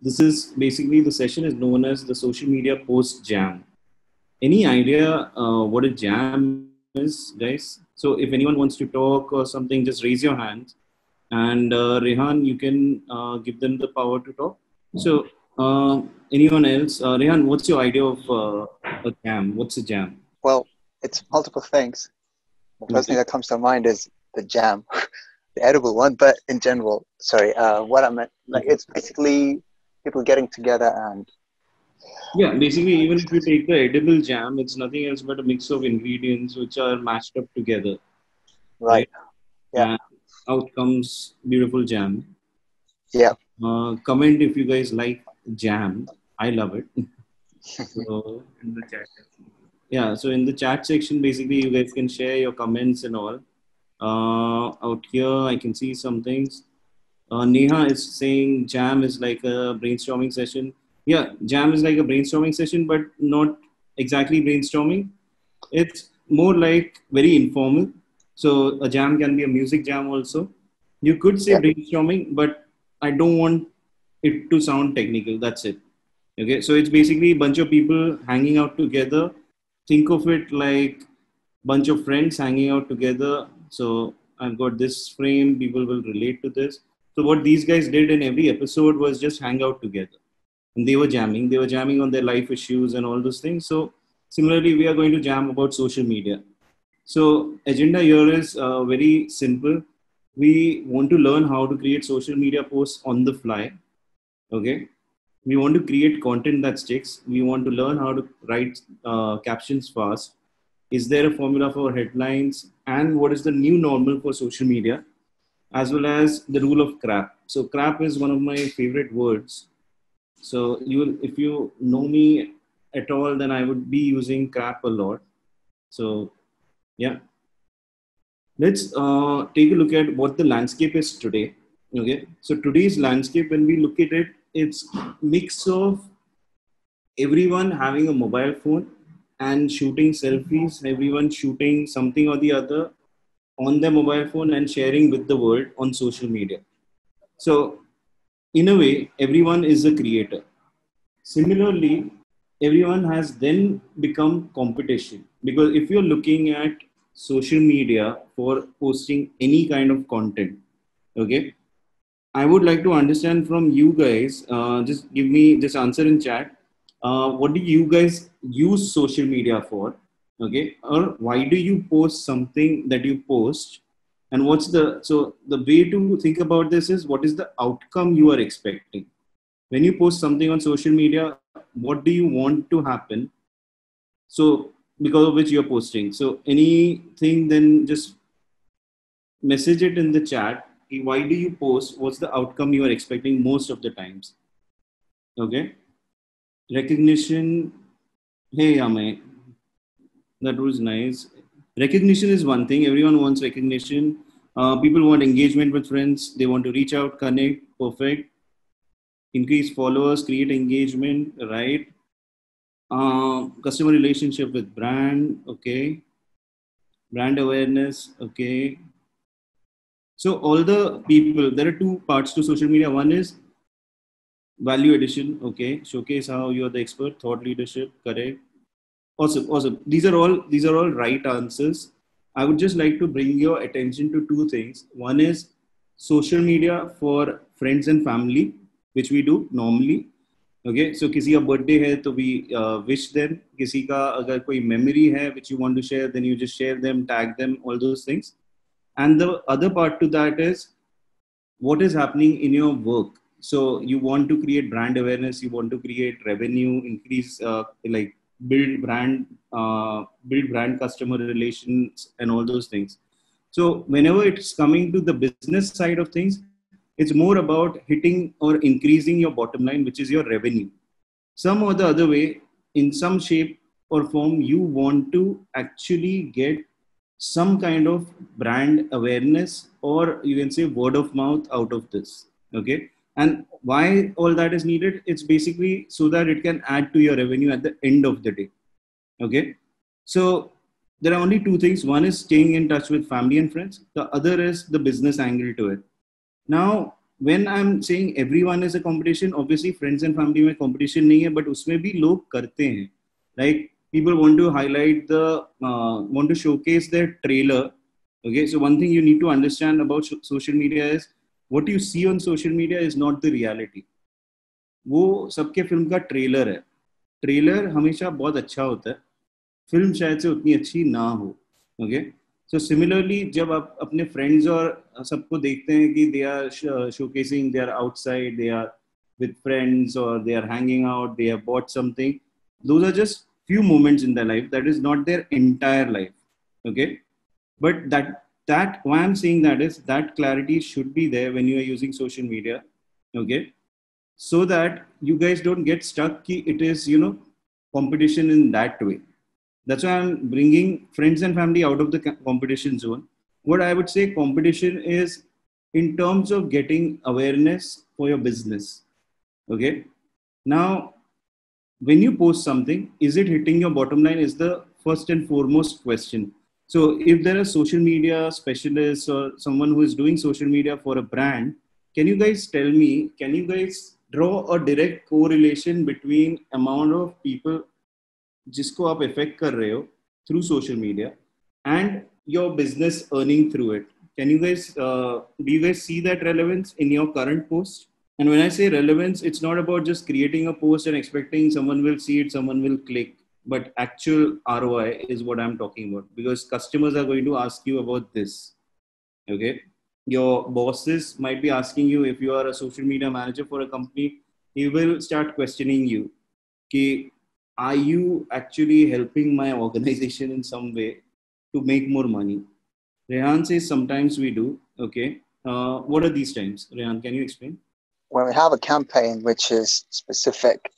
This is basically the session is known as the social media post jam. Any idea what a jam is, guys? So if anyone wants to talk or something, just raise your hand. And Rehan, you can give them the power to talk. So anyone else? Rehan, what's your idea of a jam? What's a jam? Well, it's multiple things. The first thing Okay. that comes to mind is the jam, the edible one. But in general, sorry, what I meant, like, Okay. it's basically people getting together and Yeah, basically, even if you take the edible jam, it's nothing else but a mix of ingredients which are mashed up together, right, right? yeah, And out comes beautiful jam. yeah, Comment if you guys like jam. I love it. So in the chat section. Yeah, so in the chat section, basically, you guys can share your comments and all. Out here, I can see some things. Neha is saying jam is like a brainstorming session. Yeah, jam is like a brainstorming session, but not exactly brainstorming. It's more like very informal. So a jam can be a music jam also. You could say yeah, brainstorming, but I don't want it to sound technical. That's it. Okay, so it's basically a bunch of people hanging out together. Think of it like bunch of friends hanging out together. So I've got this frame. People will relate to this. So what these guys did in every episode was just hang out together, and they were jamming. They were jamming on their life issues and all those things. So similarly, we are going to jam about social media. So agenda here is very simple. We want to learn how to create social media posts on the fly. Okay, we want to create content that sticks. We want to learn how to write captions fast. Is there a formula for headlines? And what is the new normal for social media? As well as the rule of crap. So crap is one of my favorite words. So you will, if you know me at all, then I would be using crap a lot. So yeah, let's take a look at what the landscape is today. Okay, so today's landscape, when we look at it, it's mix of everyone having a mobile phone and shooting selfies, everyone shooting something or the other on their mobile phone and sharing with the world on social media. So, in a way, everyone is a creator. Similarly, everyone has then become competition because if you're looking at social media for posting any kind of content, okay, I would like to understand from you guys. Just give me this answer in chat. What do you guys use social media for? Okay, or why do you post something that you post? And what's the way to think about this is what is the outcome you are expecting when you post something on social media? What do you want to happen? So because of which you're posting. So anything, then just message it in the chat. Why do you post? What's the outcome you are expecting most of the times? Okay. Recognition. Hey, Ame, that was nice. Recognition is one thing. Everyone wants recognition. People want engagement with friends. They want to reach out, connect. Perfect. Increase followers, create engagement. Right. Customer relationship with brand. Okay. Brand awareness. Okay. So all the people, there are two parts to social media. One is value addition. Okay. Showcase how you're the expert. Thought leadership. Correct. Awesome, awesome. These are all right answers. I would just like to bring your attention to two things. One is social media for friends and family, which we do normally. Okay, so किसी का birthday है तो we wish them. किसी का अगर कोई memory है which you want to share, then you just share them, tag them, all those things. And the other part to that is what is happening in your work. So you want to create brand awareness, you want to create revenue, increase like build brand customer relations and all those things. So whenever it's coming to the business side of things, it's more about hitting or increasing your bottom line, which is your revenue. Some or the other way, in some shape or form, you want to actually get some kind of brand awareness, or you can say word of mouth out of this. Okay. And why all that is needed? It's basically so that it can add to your revenue at the end of the day. Okay. So there are only two things. One is staying in touch with family and friends. The other is the business angle to it. Now, when I'm saying everyone is a competition, obviously friends and family में competition नहीं है, but उसमें भी लोग करते हैं. Like people want to highlight want to showcase their trailer. Okay, so one thing you need to understand about social media is what you see on social media is not the reality. वो सबके film का trailer है. Trailer हमेशा बहुत अच्छा होता है, film शायद से उतनी अच्छी ना हो. ओके, सो सिमिलरली जब आप अपने फ्रेंड्स और सबको देखते हैं कि they are showcasing, they are outside, they are with friends or they are hanging out, they have bought something, those are just few moments in their life. That is not their entire life. Okay, but that why I'm saying that is that clarity should be there when you are using social media. Okay, so that you guys don't get stuck ki it is competition in that way. That's why I'm bringing friends and family out of the competition zone. What I would say competition is in terms of getting awareness for your business. Okay, now when you post something, is it hitting your bottom line is the first and foremost question. So if there are social media specialists or someone who is doing social media for a brand, can you guys tell me, can you guys draw a direct correlation between amount of people जिसको आप affect कर रहे हो through social media and your business earning through it? Can you guys do you guys see that relevance in your current post? And when I say relevance, it's not about just creating a post and expecting someone will see it, someone will click, but actual ROI is what I'm talking about, because customers are going to ask you about this. Okay, your bosses might be asking you, if you are a social media manager for a company, he will start questioning you, okay, are you actually helping my organization in some way to make more money? Rehan says sometimes we do. Okay, what are these times? Rehan, can you explain? When we have a campaign which is specific,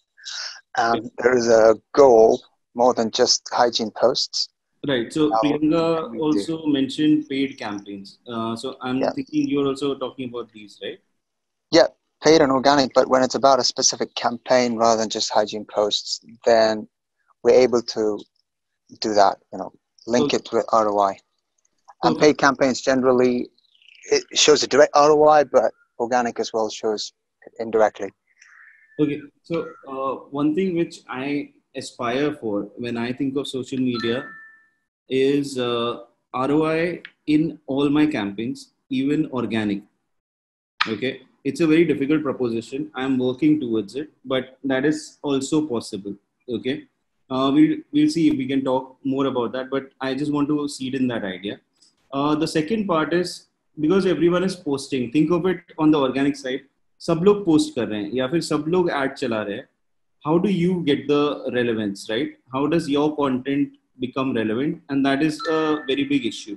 there is a goal more than just hygiene posts. Right. So Priyanka also mentioned paid campaigns. So I'm thinking you're also talking about these, right? Yeah, paid and organic. But when it's about a specific campaign rather than just hygiene posts, then we're able to do that. Link it with ROI. And paid campaigns generally it shows a direct ROI, but organic as well shows indirectly. Okay. So one thing which I aspire for when I think of social media is ROI in all my campaigns, even organic. Okay, it's a very difficult proposition. I'm working towards it, but that is also possible. Okay, we'll see if we can talk more about that. But I just want to seed in that idea. The second part is because everyone is posting. Think of it on the organic side. सब लोग post कर रहे हैं या फिर सब लोग ad चला रहे हैं. How do you get the relevance, right? How does your content become relevant? And that is a very big issue.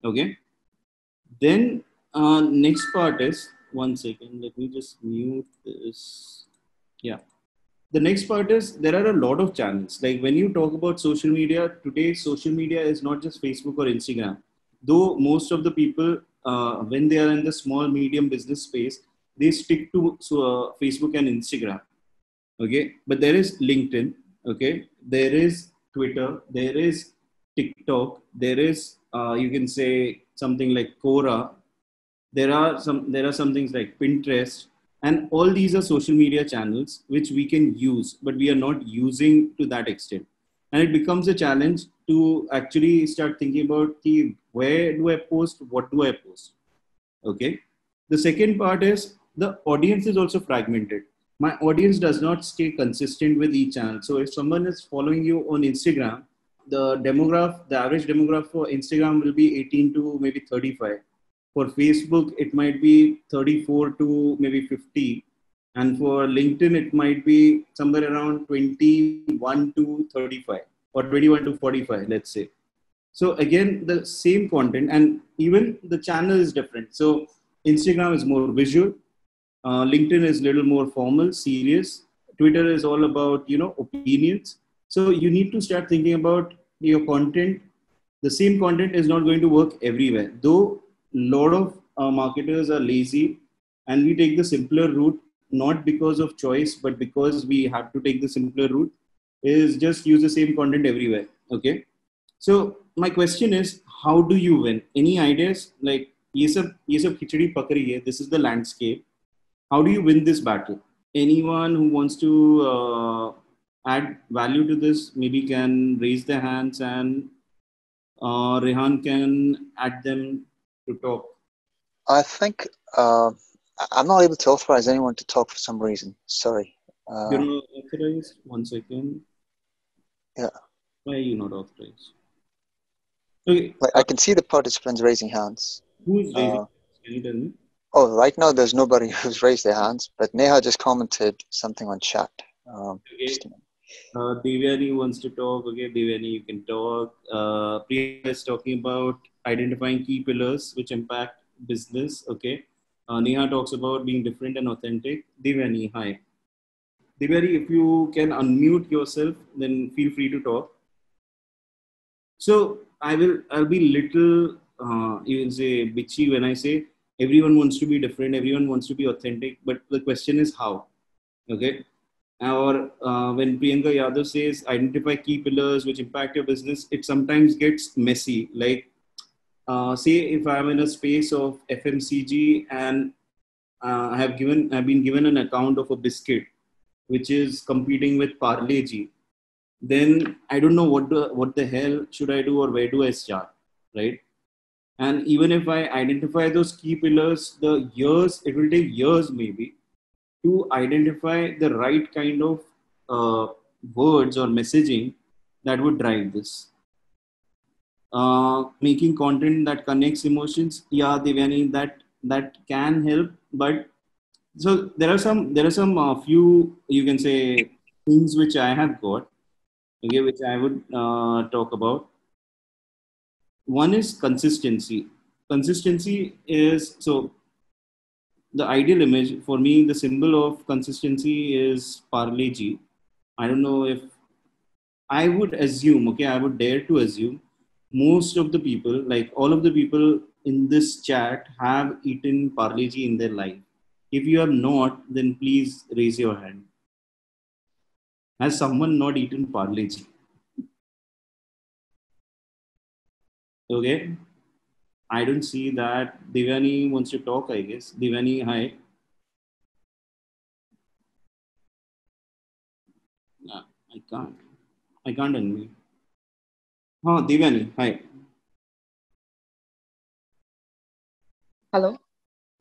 Okay. Then next part is, one second, let me just mute this. Yeah. The next part is there are a lot of channels. Like when you talk about social media, today social media is not just Facebook or Instagram. Though most of the people, when they are in the small, medium business space, they stick to Facebook and Instagram. Okay. But there is LinkedIn. Okay. There is Twitter. There is TikTok. There is, you can say something like Quora. There are some things like Pinterest, and all these are social media channels which we can use, but we are not using to that extent. And it becomes a challenge to actually start thinking about where do I post, what do I post? Okay. The second part is the audience is also fragmented. My audience does not stay consistent with each channel. So if someone is following you on Instagram, the average demographic for Instagram will be 18 to maybe 35. For Facebook, it might be 34 to maybe 50. And for LinkedIn, it might be somewhere around 21 to 35 or 21 to 45, let's say. So again, the same content and even the channel is different. So Instagram is more visual. LinkedIn is a little more formal, serious. Twitter is all about, opinions. So you need to start thinking about your content. The same content is not going to work everywhere. Though a lot of marketers are lazy and we take the simpler route, not because of choice, but because we have to take the simpler route, is just use the same content everywhere. Okay. So my question is, how do you win? Any ideas? Like ये सब खिचड़ी पक रही है. This is the landscape. How do you win this battle? Anyone who wants to add value to this maybe can raise their hands, and Rehan can add them to talk. I think I'm not able to authorize anyone to talk for some reason. Sorry. You're not authorized? One second. Yeah. Why are you not authorized? Okay. Like, I can see the participants raising hands. Who is raising? Can you tell me? Oh, right now there's nobody who's raised their hands, but Neha just commented something on chat. Okay. Just a minute. Devyani wants to talk. Okay, Devyani, you can talk. Priya is talking about identifying key pillars which impact business. Okay. Neha talks about being different and authentic. Devyani, hi. Devyani, if you can unmute yourself, then feel free to talk. So I'll be little, you can say bitchy when I say everyone wants to be different, everyone wants to be authentic, but the question is how. Okay. Or when Priyanka Yadav says identify key pillars which impact your business, it sometimes gets messy. Like, say if I'm in a space of FMCG and I've been given an account of a biscuit which is competing with Parle G, then I don't know what the hell should I do or where do I start, right? And even if I identify those key pillars, it will take years maybe to identify the right kind of uh, words or messaging that would drive this. Making content that connects emotions, yeah, Devyani, that can help. But so there are some few, you can say, things which I have got, okay, which I would talk about. One is consistency. Consistency is so the ideal image for me. The symbol of consistency is Parle G. I don't know if I would assume, okay, I would dare to assume most of the people, like all of the people in this chat, have eaten Parle G in their life. If you have not, then please raise your hand. Has someone not eaten Parle G? Okay. I don't see that. Devyani wants to talk, I guess. Devyani, hi. Nah, I can't. I can't unmute. Huh, Devyani, hi. Hello.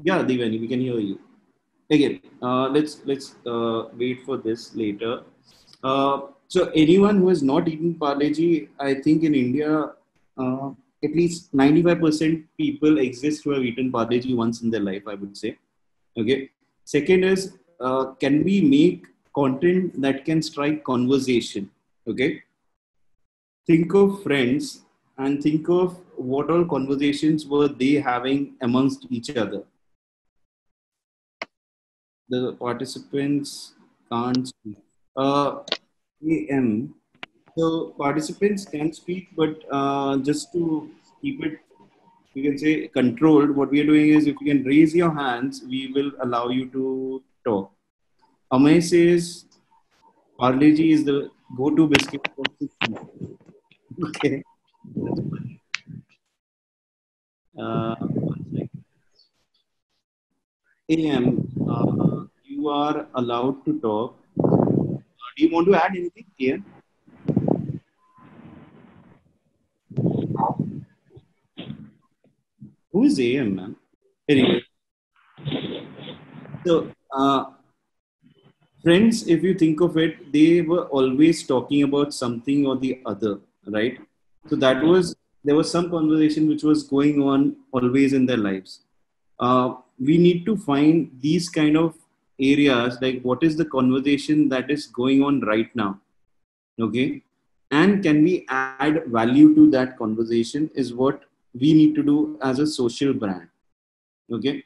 Yeah, Devyani, we can hear you. Again, let's wait for this later. So anyone who has not eaten Parle G, I think in India, uh, at least 95% people exist who have eaten Parle G once in their life, I would say. Okay. Second is, can we make content that can strike conversation? Okay. Think of friends and think of what all conversations were they having amongst each other. The participants can't speak. AM. So participants can speak, but just to keep it, you can say controlled. What we are doing is, if you can raise your hands, we will allow you to talk. Amay says Parle G is the go-to biscuit for sick people. Okay, that's funny. One second. AM, you are allowed to talk. Do you want to add anything, AM? Who is AM, man? Anyway, so friends, if you think of it, they were always talking about something or the other, right? So there was some conversation which was going on always in their lives. We need to find these kind of areas, like what is the conversation that is going on right now, okay? And can we add value to that conversation is what we need to do as a social brand, okay?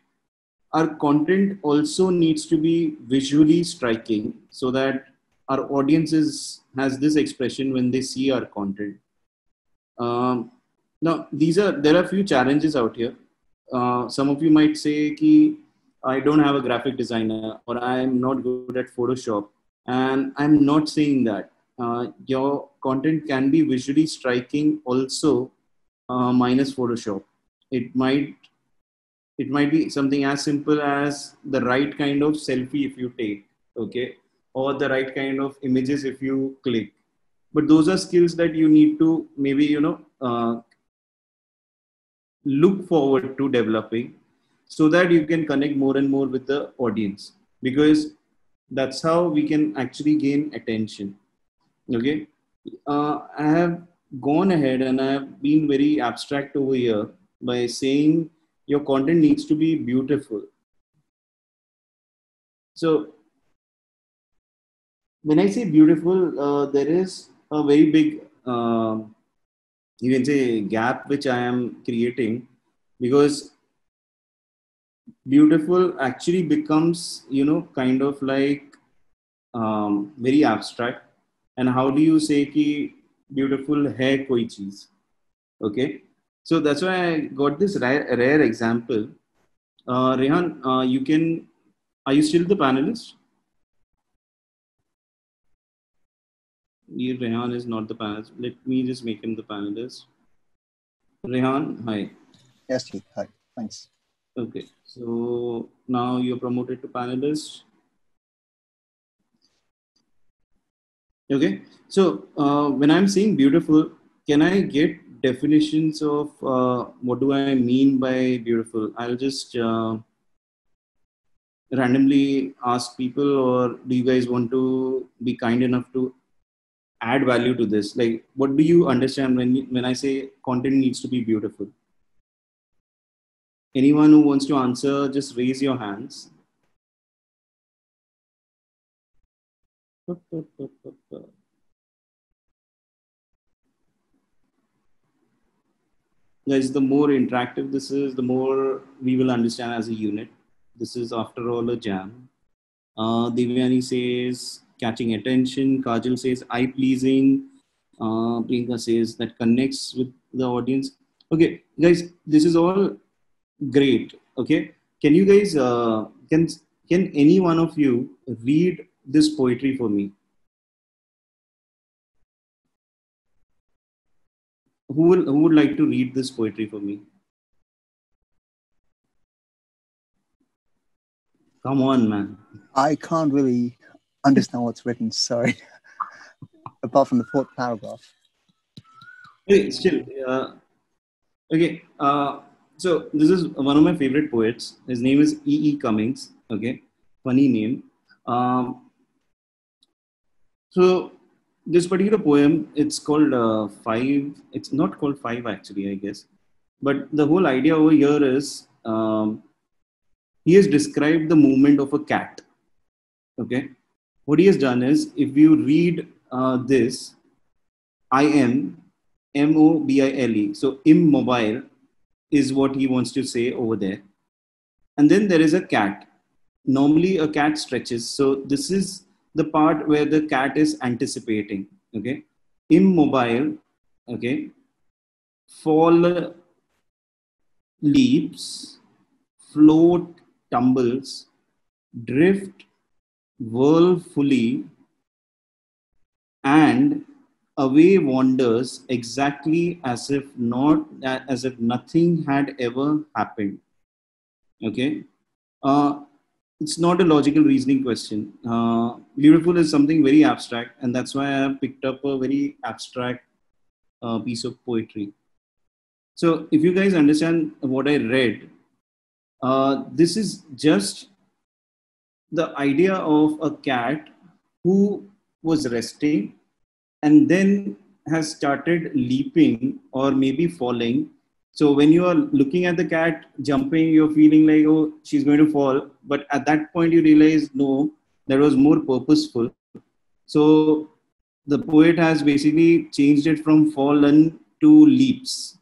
Our content also needs to be visually striking so that our audiences has this expression when they see our content. um, Now there are a few challenges out here. Some of you might say ki, I don't have a graphic designer or I'm not good at Photoshop, and I'm not saying that. Your content can be visually striking also, minus Photoshop. It might It might be something as simple as the right kind of selfie if you take, okay, or the right kind of images if you click. But those are skills that you need to maybe, look forward to developing so that you can connect more and more with the audience, because that's how we can actually gain attention. Okay. I have gone ahead and I have been very abstract over here by saying your content needs to be beautiful. So when I say beautiful, there is a very big, you can say, gap which I am creating, because beautiful actually becomes, kind of like very abstract. And how do you say ki beautiful hai koi cheez? Okay, so that's why I got this rare example. Rehan, you can, are you still the panelist? Rehan is not the panelist. Let me just make him the panelist. Rehan, hi. Yes, Keith. Hi. Thanks. Okay, so now you're promoted to panelist. Okay, so when I'm saying beautiful, can I get definitions of what do I mean by beautiful? I'll just randomly ask people, or do you guys want to be kind enough to add value to this? Like, what do you understand when I say content needs to be beautiful? Anyone who wants to answer, just raise your hands. Guys, the more interactive this is, the more we will understand as a unit. This is, after all, a jam. Devyani says catching attention. Kajal says eye pleasing. Priyanka says that connects with the audience. Okay, guys, this is all great. Okay, can you guys can any one of you read this poetry for me? Who would like to read this poetry for me? Come on, man. I can't really understand what's written, sorry. Apart from the fourth paragraph. Hey, still, okay. So this is one of my favorite poets. His name is E. Cummings. Okay, funny name. So this particular poem, it's called Five. It's not called Five actually, I guess. But the whole idea over here is he has described the movement of a cat. Okay, what he has done is, if you read this, IMMOBILE. So immobile is what he wants to say over there. And then there is a cat. Normally a cat stretches. So this is the part where the cat is anticipating. Okay. Immobile. Okay. Fall, leaps, float, tumbles, drift, whirl fully, and away wanders, exactly as if nothing had ever happened. Okay. uh, it's not a logical reasoning question. Beautiful is something very abstract, and that's why I picked up a very abstract piece of poetry. So if you guys understand what I read, this is just the idea of a cat who was resting and then has started leaping or maybe falling. So when you are looking at the cat jumping, you're feeling like, oh, she's going to fall. But at that point, you realize, no, that was more purposeful. So the poet has basically changed it from fallen to leaps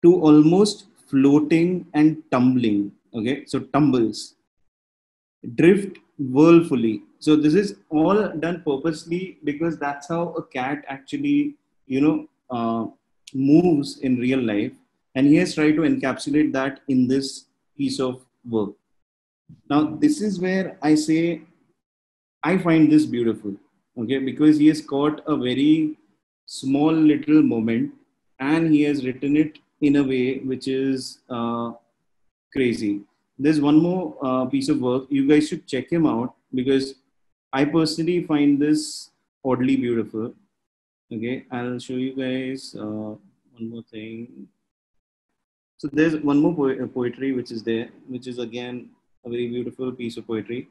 to almost floating and tumbling. Okay, so tumbles, drift whirlfully. So this is all done purposely, because that's how a cat actually, moves in real life, and he has tried to encapsulate that in this piece of work. Now, this is where I say I find this beautiful, okay, because he has caught a very small little moment and he has written it in a way which is crazy. There's one more piece of work. You guys should check him out because I personally find this oddly beautiful. Okay, I'll show you guys one more thing. So there's one more poetry which is there, which is again a very beautiful piece of poetry.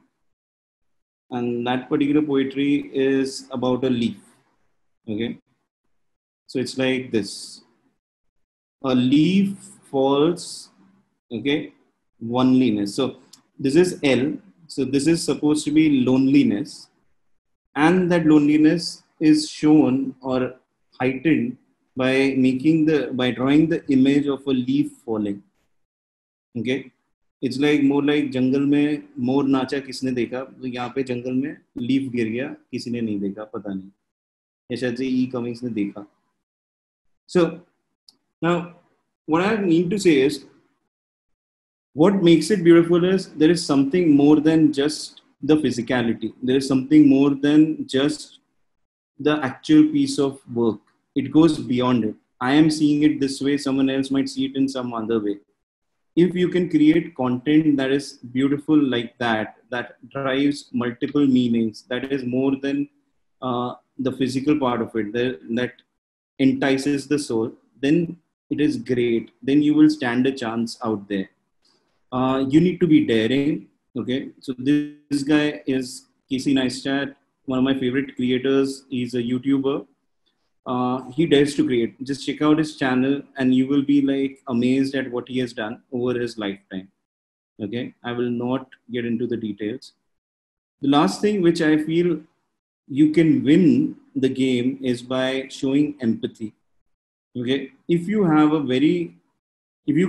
And that particular poetry is about a leaf. Okay, so it's like this: a leaf falls. Okay, loneliness. So this is L. So this is supposed to be loneliness, and that loneliness is shown or heightened by drawing the image of a leaf falling. Okay, it's like more like जंगल में मोर नाचा किसने देखा, तो यहाँ पे जंगल में leaf गिर गया, किसी ने नहीं देखा, पता नहीं, या शायद से ई कमिंग्स ने देखा. So now what I need to say is, what makes it beautiful is there is something more than just the physicality. There is something more than just the actual piece of work. It goes beyond it. I am seeing it this way, someone else might see it in some other way. If you can create content that is beautiful like that, that drives multiple meanings, that is more than the physical part of it, that entices the soul, then it is great. Then you will stand a chance out there. You need to be daring. Okay, so this guy is Casey Neistat, one of my favorite creators. He's a YouTuber. He dares to create. Just check out his channel, and you will be like amazed at what he has done over his lifetime. Okay, I will not get into the details. The last thing which I feel you can win the game is by showing empathy. Okay, if you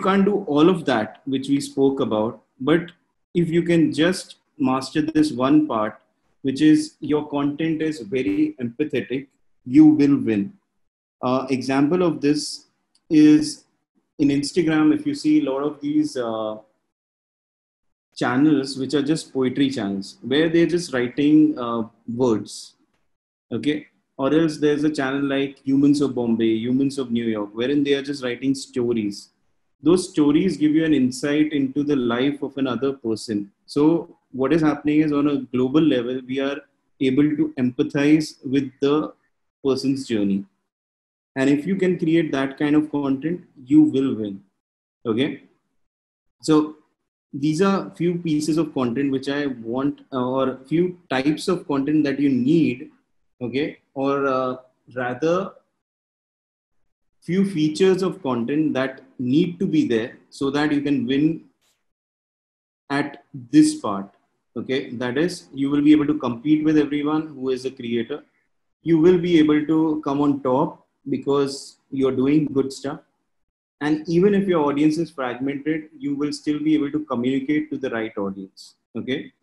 can't do all of that which we spoke about, but if you can just master this one part, which is your content is very empathetic, you will win. Example of this is in Instagram. If you see a lot of these channels which are just poetry channels where they're just writing words, okay, or else there's a channel like Humans of Bombay, Humans of New York, wherein they are just writing stories. Those stories give you an insight into the life of another person. So what is happening is, on a global level, we are able to empathize with the person's journey. And if you can create that kind of content, you will win. Okay, so these are few pieces of content which I want, or few types of content that you need. Okay, or rather few features of content that need to be there so that you can win at this part. Okay, that is, you will be able to compete with everyone who is a creator. You will be able to come on top because you're doing good stuff. And even if your audience is fragmented, you will still be able to communicate to the right audience. Okay,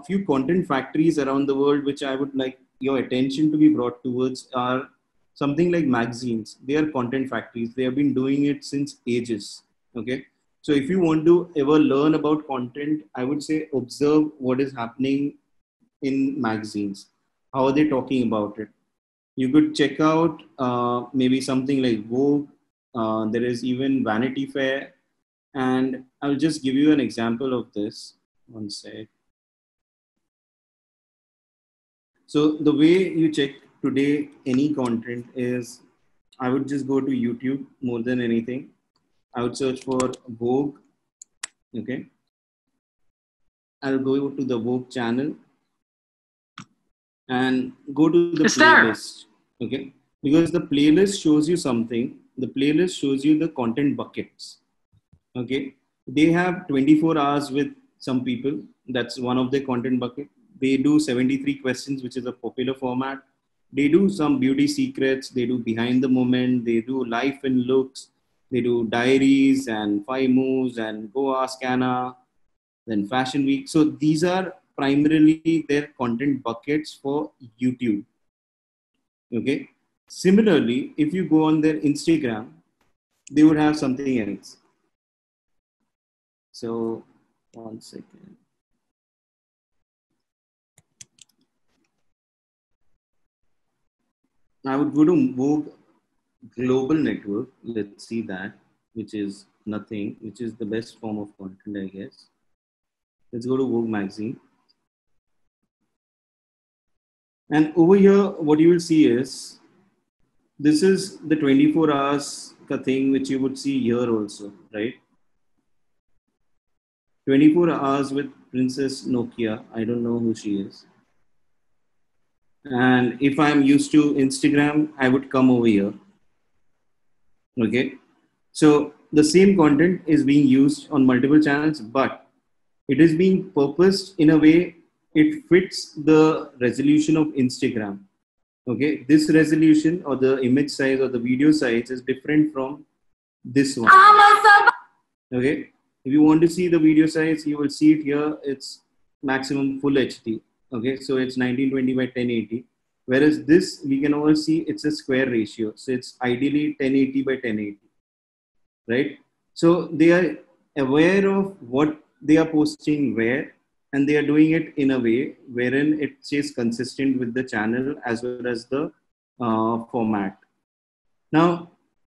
few content factories around the world which I would like your attention to be brought towards are something like magazines. They are content factories. They have been doing it since ages. Okay, so if you want to ever learn about content, I would say observe what is happening in magazines. How are they talking about it? You could check out maybe something like Vogue. There is even Vanity Fair. And I'll just give you an example of this. One sec. So the way you check today any content is, I would just go to YouTube more than anything. I would search for Vogue. Okay. I'll go to the Vogue channel and go to the playlist. Okay. Because the playlist shows you something. The playlist shows you the content buckets. Okay. They have 24 hours with some people. That's one of the content bucket. They do 73 questions, which is a popular format. They do some beauty secrets. They do behind the moment. They do life and looks. They do diaries and 5 moves and go ask Anna, then fashion week. So these are primarily their content buckets for YouTube. Okay. Similarly, if you go on their Instagram, they would have something else. So one second. I would go to Vogue Global Network. Let's see that, which is nothing, which is the best form of content, I guess. Let's go to Vogue magazine. And over here, what you will see is, this is the 24 hours thing, which you would see here also, right? 24 hours with Princess Nokia. I don't know who she is. And if I'm used to Instagram, I would come over here. Okay. So the same content is being used on multiple channels, but it is being purposed in a way it fits the resolution of Instagram. Okay. This resolution or the image size or the video size is different from this one. Okay. If you want to see the video size, you will see it here. It's maximum full HD. Okay. So it's 1920 by 1080. Whereas this, we can all see it's a square ratio. So it's ideally 1080 by 1080. Right? So they are aware of what they are posting where, and they are doing it in a way wherein it stays consistent with the channel as well as the format. Now,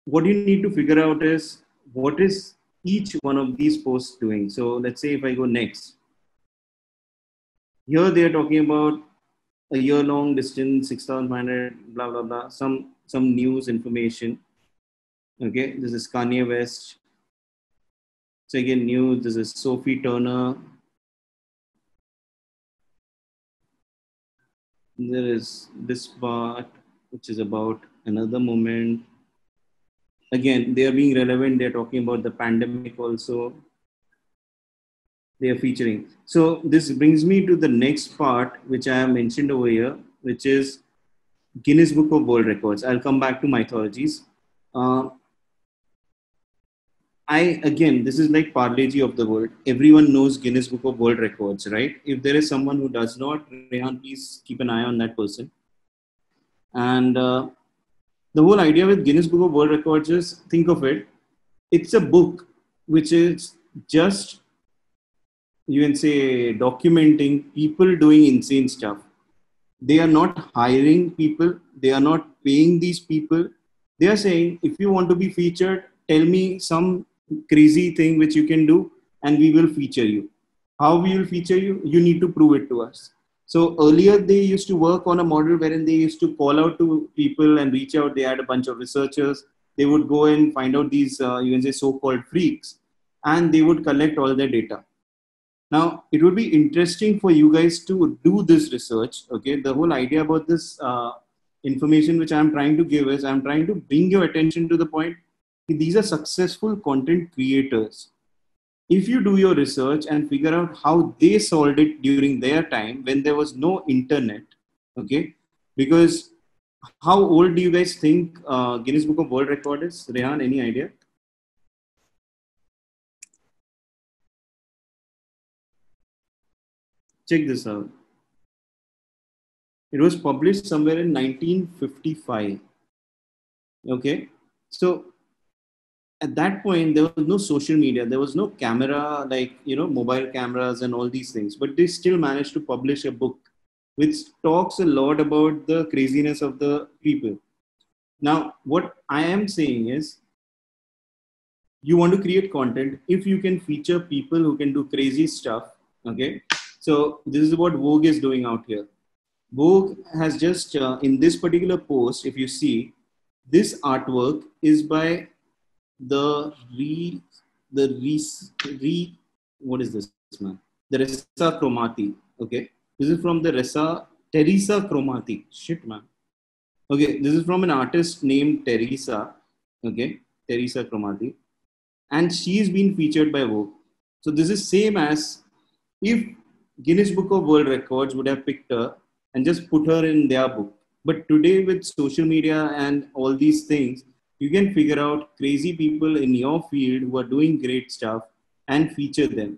what you need to figure out is what is each one of these posts doing. So let's say if I go next, here they are talking about a year-long distance, 6,500, blah, blah, blah, some news information. Okay, this is Kanye West. So again, news, this is Sophie Turner. There is this part, which is about another moment. Again, they are being relevant. They're talking about the pandemic also. They are featuring. So this brings me to the next part, which I have mentioned over here, which is Guinness Book of World Records. I'll come back to mythologies. Again, this is like Parle-G of the world. Everyone knows Guinness Book of World Records, right? If there is someone who does not, Rehan, please keep an eye on that person. And the whole idea with Guinness Book of World Records is, think of it, it's a book which is just, you can say, documenting people doing insane stuff. They are not hiring people. They are not paying these people. They are saying, if you want to be featured, tell me some crazy thing which you can do and we will feature you. How we will feature you? You need to prove it to us. So earlier they used to work on a model wherein they used to call out to people and reach out. They had a bunch of researchers. They would go and find out these, you can say, so-called freaks, and they would collect all their data. Now, it would be interesting for you guys to do this research. Okay, the whole idea about this information which I'm trying to give is, I'm trying to bring your attention to the point. These are successful content creators. If you do your research and figure out how they solved it during their time when there was no internet, okay? Because how old do you guys think Guinness Book of World Record is? Rehan, any idea? Check this out. It was published somewhere in 1955. Okay, so at that point, there was no social media. There was no camera, like, mobile cameras and all these things. But they still managed to publish a book which talks a lot about the craziness of the people. Now, what I am saying is, you want to create content. If you can feature people who can do crazy stuff, okay? So this is what Vogue is doing out here. Vogue has just, in this particular post, if you see, this artwork is by what is this, man? The Ressa Chromati. Okay, this is from the Teresa Chromati. Shit, man. Okay, this is from an artist named Teresa. Okay, Teresa Chromati, and she's been featured by Vogue. So this is same as if Guinness Book of World Records would have picked her and just put her in their book. But today with social media and all these things, you can figure out crazy people in your field who are doing great stuff and feature them.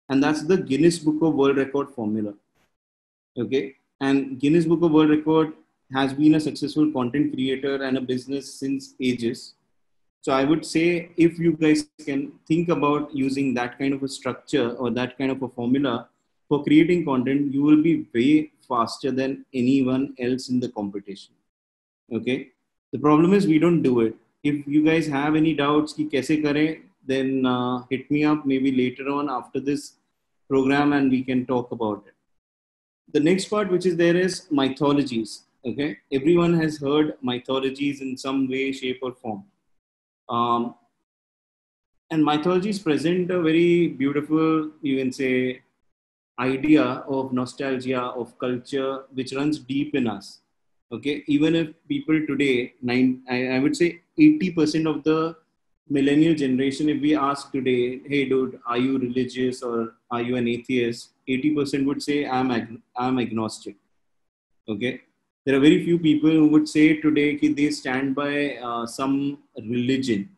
And that's the Guinness Book of World Record formula. Okay. And Guinness Book of World Record has been a successful content creator and a business since ages. So I would say, if you guys can think about using that kind of a structure or that kind of a formula for creating content, you will be way faster than anyone else in the competition. Okay. The problem is we don't do it. If you guys have any doubts ki kaise kare, then hit me up maybe later on after this program and we can talk about it. The next part which is there is mythologies. Okay, everyone has heard mythologies in some way, shape, or form. Um, and mythologies present a very beautiful, you can say, idea of nostalgia, of culture, which runs deep in us. Okay, even if people today, I would say 80% of the millennial generation, if we ask today, hey dude, are you religious or are you an atheist? 80% would say I'm agnostic. Okay, there are very few people who would say today that they stand by some religion,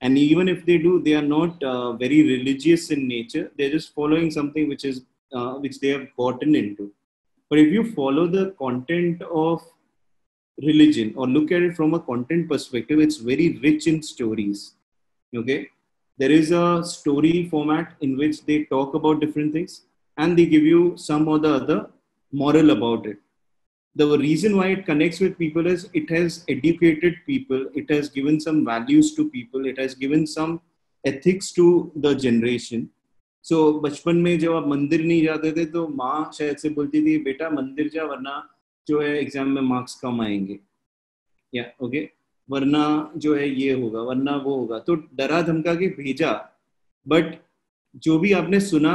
and even if they do, they are not very religious in nature. They're just following something which they have gotten into. But if you follow the content of religion or look at it from a content perspective, it's very rich in stories. Okay, there is a story format in which they talk about different things and they give you some or the other moral about it. The reason why it connects with people is it has educated people, it has given some values to people, it has given some ethics to the generation. So बचपन में जब आप मंदिर नहीं जाते थे तो माँ शायद से बोलती थी बेटा मंदिर जा वरना जो है एग्जाम में मार्क्स कम आएंगे या ओके वरना जो है ये होगा वरना वो होगा तो डरा धमका के भेजा बट जो भी आपने सुना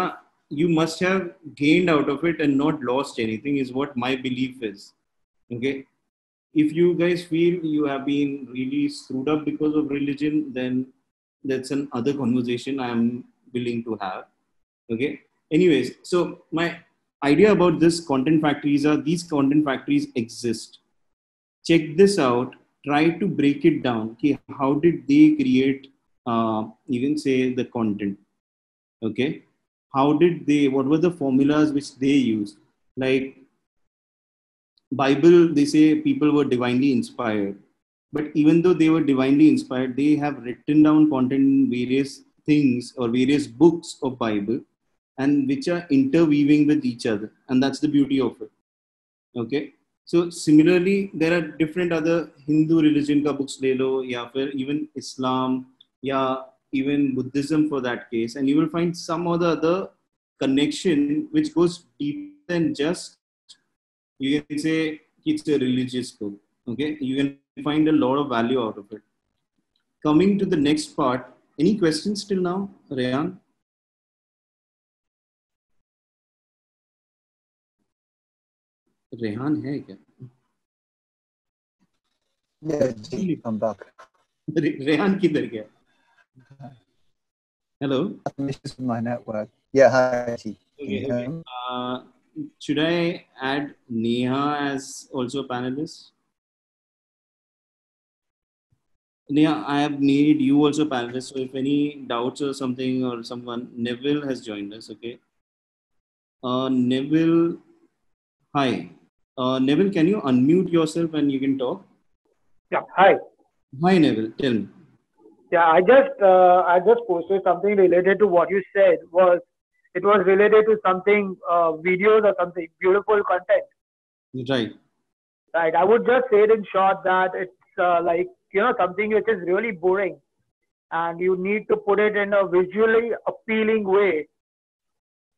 you must have gained out of it and not lost anything is what my belief is. Okay, if you guys feel you have been really screwed up because of religion, then that's another conversation I am willing to have. Okay, anyways, so my idea about this content factories are these content factories exist. Check this out, try to break it down. Okay, how did they create you can say the content? Okay, how did they, what were the formulas which they used? Like Bible, they say people were divinely inspired, but even though they were divinely inspired, they have written down content in various things or various books of Bible and which are interweaving with each other, and that's the beauty of it. Okay, so similarly there are different other Hindu religion ka books le lo ya fir even Islam ya even Buddhism for that case, and you will find some or the other connection which goes deeper than just, you can say it's a religious book. Okay, you can find a lot of value out of it. Coming to the next part, any questions till now, Rayan? Rehan है क्या? Yeah, I'm back. Rehan किधर गया? Hello. This is my network. Yeah, hi. Okay. Should I add Neha as also a panelist? Neha, I have made you also a panelist. So if any doubts or something or someone, Neville has joined us. Okay. Neville, hi. Neville, can you unmute yourself and you can talk? Yeah, hi. Hi, Neville. Tell me. Yeah, I just posted something related to what you said. It was related to something videos or something beautiful content. Right. Right. I would just say it in short that it's like something which is really boring, and you need to put it in a visually appealing way.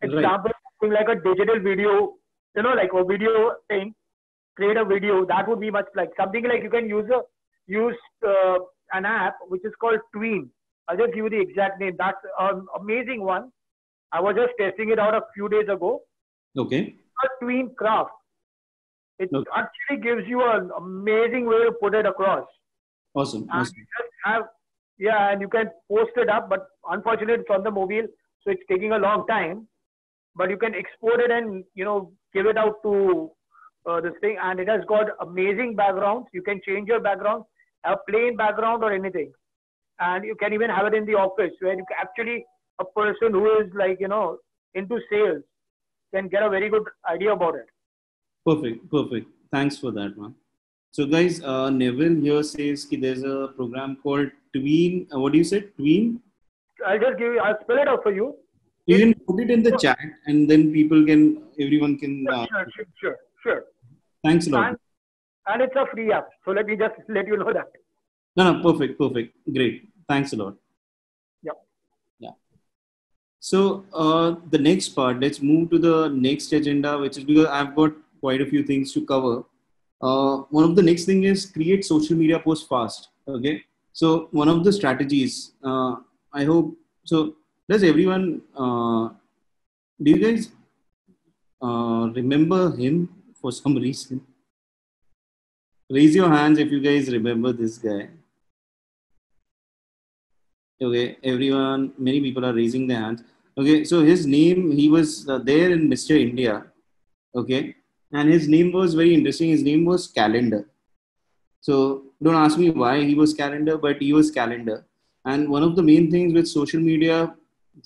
Example, something like a digital video, like a video thing. Create a video that would be much like something like you can use an app which is called Tween. I'll just give you the exact name. That's an amazing one. I was just testing it out a few days ago. Okay. It's called Tween Craft. It actually gives you an amazing way to put it across. Awesome. And awesome. you just have, yeah, and you can post it up, but unfortunately it's on the mobile, so it's taking a long time. But you can export it and give it out to this thing, and it has got amazing backgrounds. You can change your background, a plain background or anything, and you can even have it in the office where you can actually, a person who is like into sales can get a very good idea about it. Perfect. Thanks for that, man. So guys, Neville here says that there's a program called Tween. What do you say? Tween? I'll spell it out for you. You can put it in the chat and then everyone can. Sure. Thanks a lot. And it's a free app. So let me just let you know that. No, perfect. Great. Thanks a lot. Yeah. So the next part, let's move to the next agenda, which is because I've got quite a few things to cover. One of the next thing is create social media posts fast. Okay, so one of the strategies. I hope so. Does everyone? Do you guys remember him for some reason? Raise your hands if you guys remember this guy. Okay, everyone, many people are raising their hands. Okay, so his name, he was there in Mr. India. Okay, and his name was very interesting. His name was Calendar. So don't ask me why he was Calendar, but he was Calendar. And one of the main things with social media,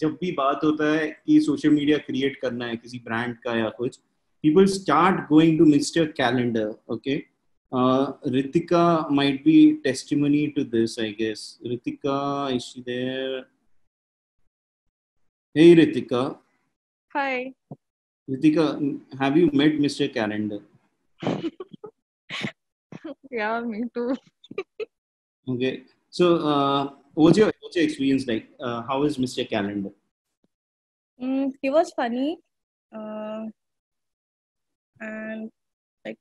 जब भी बात होता है कि social media create करना है किसी brand का या कुछ, people start going to Mr. Calendar. Okay, Ritika might be testimony to this, I guess. Ritika, is she there? Hey Ritika. Hi. Ritika, have you met Mr. Calendar? Yeah, me too. Okay. So, what's your experience like? How is Mr. Calendar? He was funny, and like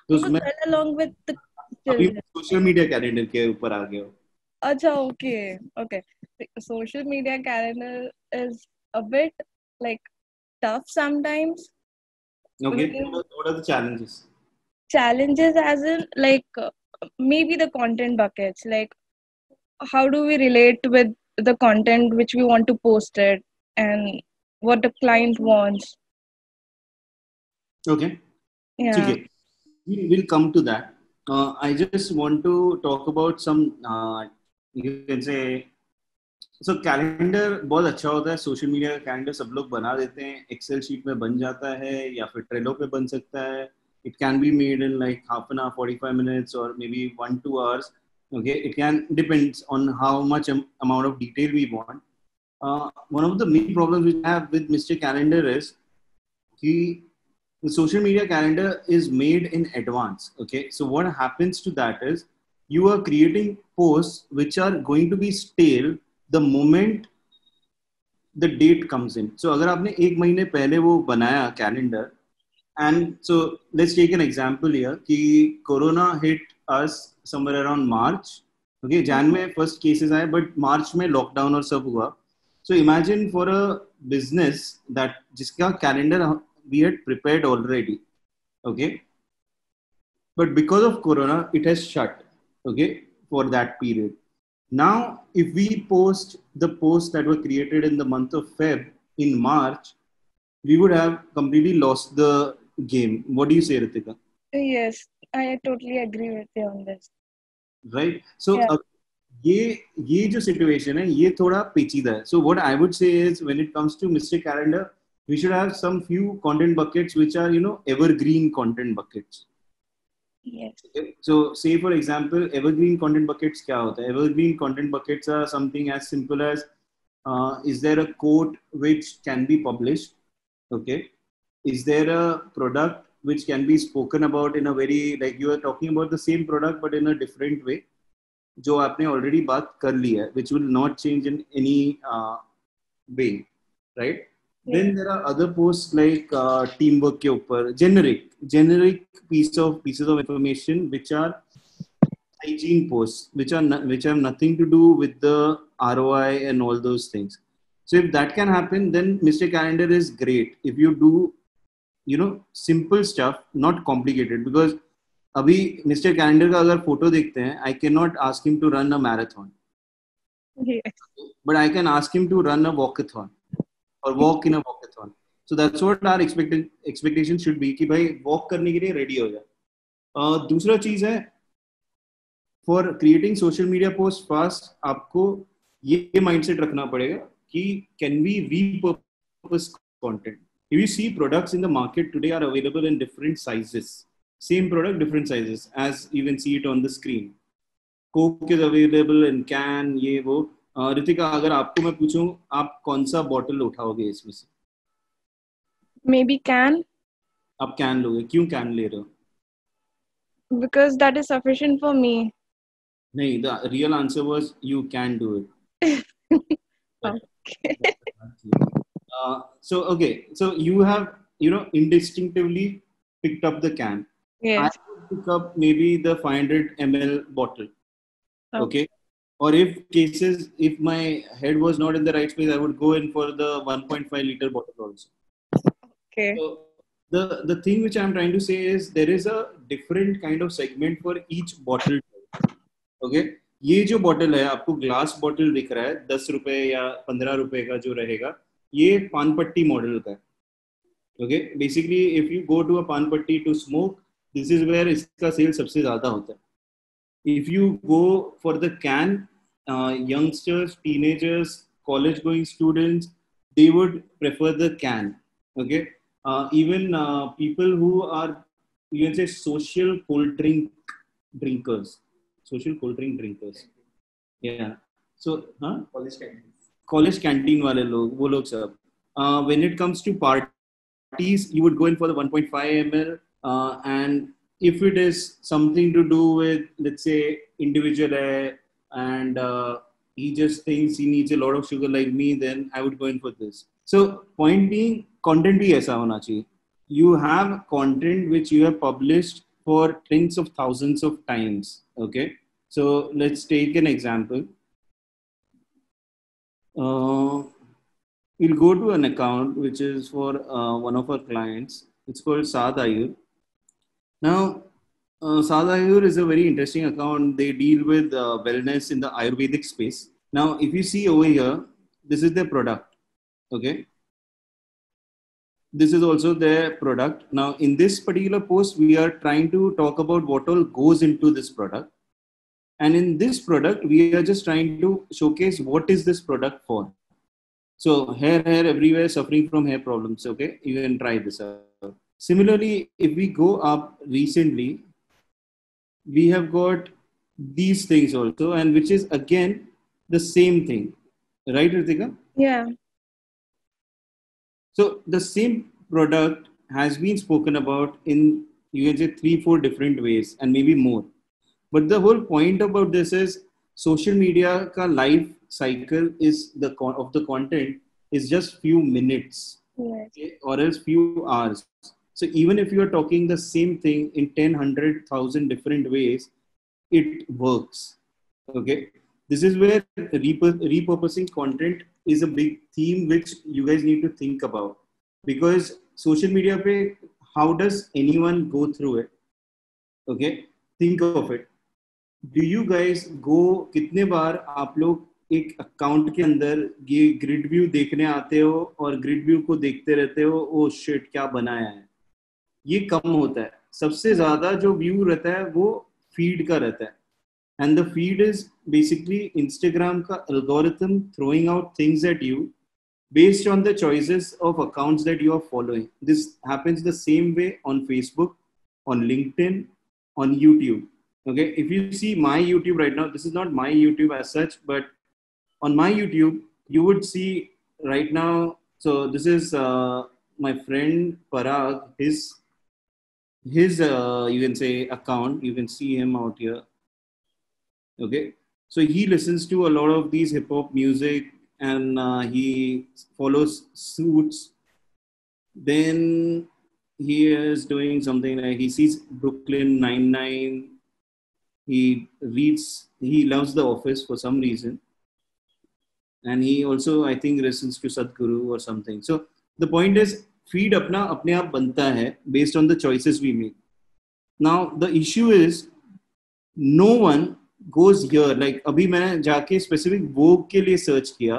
तो he was उसमें well along with the अभी children. Social media calendar के ऊपर आ गए हो. Acha, okay. The social media calendar is a bit like tough sometimes. Okay. Because What are the challenges? challenges as in like maybe the content buckets, like how do we relate with the content which we want to post it and what the client wants. Okay. Yeah. Okay. We'll come to that. I just want to talk about some. You can say. So calendar बहुत अच्छा होता है. Social media का calendar सब लोग बना देते हैं. एक्सेल शीट में बन जाता है या फिर ट्रेलो पे बन सकता है. It can be made in like half an hour, 45 minutes, or maybe 1-2 hours. Okay, it can depends on how much amount of detail we want. One of the main problems we have with Mr. Calendar is the social media calendar is made in advance. Okay, so what happens to that is you are creating posts which are going to be stale the moment the date comes in. So अगर आपने एक महीने पहले वो बनाया calendar, and so let's take an example here कि corona hit us somewhere around March. Okay, Jan में first cases आए, but March में lockdown और सब हुआ. So imagine for a business that जिसका calendar we had prepared already. Okay, but because of corona it has shut. Okay, for that period. Now if we post the posts that were created in the month of Feb in March, we would have completely lost the game. What do you say, Ritika? Yes, I totally agree with you on this. Right. So Yeah. ये जो situation है ये थोड़ा पेचीदा है. So what I would say is when it comes to Mr. Calendar, we should have some few content buckets which are evergreen content buckets. Yes. Okay? So say for example, evergreen content buckets क्या होता है? Evergreen content buckets are something as simple as is there a quote which can be published? Okay. Is there a product which can be spoken about in a very, like you are talking about the same product but in a different way, जो आपने already बात कर ली है, which will not change in any way, right? Yeah. Then there are other posts like teamwork के ऊपर, generic pieces of information which are hygiene posts, which have nothing to do with the ROI and all those things. So if that can happen, then Mr. Calendar is great. If you do simple stuff, not complicated, because अभी Mr. Calendar का अगर photo देखते हैं, I cannot ask him to run a marathon, Yes. but I can ask him to run a walkathon or walk in a walkathon. So that's what our expectation should be कि भाई walk करने के लिए ready हो जाए. दूसरा चीज है for creating social media posts fast, आपको ये mindset रखना पड़ेगा कि can we repurpose content. If you see products in the market today are available in different sizes. Same product, different sizes, as you can see it on the screen. Coke is available in can, ये वो. रितिका, अगर आपको मैं पूछूं, आप कौन सा bottle उठाओगे इसमें से? Maybe can. आप कैन लोगे. क्यों कैन ले रहे हो? Because that is sufficient for me. नहीं, the real answer was you can do it. But So okay, so you have indistinctively picked up the can. I Yes. would pick up maybe the 500 ml bottle. Okay. Okay. Or if my head was not in the right space, I would go in for the 1.5 liter bottle also. Okay. So the thing which I'm trying to say is there is a different kind of segment for each bottle. Okay ये जो bottle है आपको glass bottle दिख रहा है 10 रुपए या 15 रुपए का जो रहेगा ये पान पट्टी मॉडल का है okay basically if you go to a paan patti to smoke this is where इसका सेल सबसे ज्यादा होता है if you go for the can youngsters teenagers college going students they would prefer the can okay even people who are you can say social cold drink drinkers social cold drink drinkers yeah so huh college canteen wale log wo log sab when it comes to parties you would go in for the 1.5 ml and if it is something to do with let's say individual and he just thinks he needs a lot of sugar like me then I would go in for this so point being content bhi aisa hona chahiye you have content which you have published for tens of thousands of times okay so let's take an example we'll go to an account which is for one of our clients it's called Saad Ayur now Saad Ayur is a very interesting account they deal with wellness in the Ayurvedic space now if you see over here this is their product okay this is also their product now in this particular post we are trying to talk about what all goes into this product and in this product we are just trying to showcase what is this product for so hair everywhere suffering from hair problems okay you can try this out similarly if we go up recently we have got these things also and which is again the same thing right Ritika? Yeah. So the same product has been spoken about in you can say 3-4 different ways and maybe more. But the whole point about this is social media ka life cycle is of the content is just few minutes Yes. okay, or else few hours. So even if you are talking the same thing in 10, 100,000 different ways, it works. Okay. This is where repurposing content is a big theme which you guys need to think about because social media pe how does anyone go through it okay think of it do you guys go कितने बार आप लोग एक account के अंदर ये grid view देखने आते हो और ग्रिड व्यू को देखते रहते हो ओ शिट क्या बनाया है ये कम होता है सबसे ज्यादा जो व्यू रहता है वो फीड का रहता है and the feed is basically Instagram ka algorithm throwing out things at you based on the choices of accounts that you are following. This happens the same way on Facebook, on LinkedIn, on YouTube. Okay, if you see my YouTube right now, this is not my YouTube as such, but on my YouTube, you would see right now. So this is my friend Parag. His you can say account. You can see him out here. Okay, so he listens to a lot of these hip hop music and he follows suits then he is doing something like he sees Brooklyn Nine-Nine he loves The Office for some reason and he also I think listens to Sadhguru or something so the point is feed अपना अपने आप बनता है based on the choices we make now the issue is no one goes here like अभी मैंने जाके specific Vogue के लिए search किया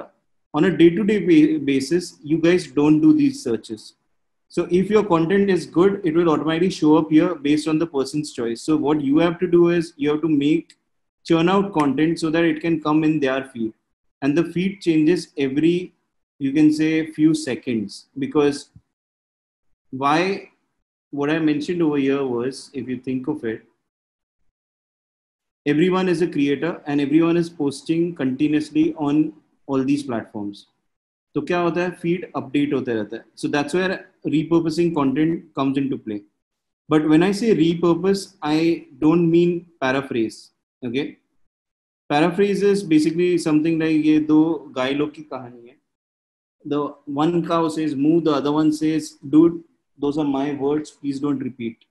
on a day-to-day basis you guys don't do these searches so if your content is good it will automatically show up here based on the person's choice so what you have to do is you have to churn out content so that it can come in their feed and the feed changes every you can say few seconds because why what I mentioned over here was if you think of it everyone is a creator and everyone is posting continuously on all these platforms तो क्या होता है feed update होते रहता है so that's where repurposing content comes into play but when I say repurpose I don't mean paraphrase okay paraphrase is basically something like ये दो गाय लोग की कहानी है the one cow says moo, the other one says, dude, those are my words, please don't repeat.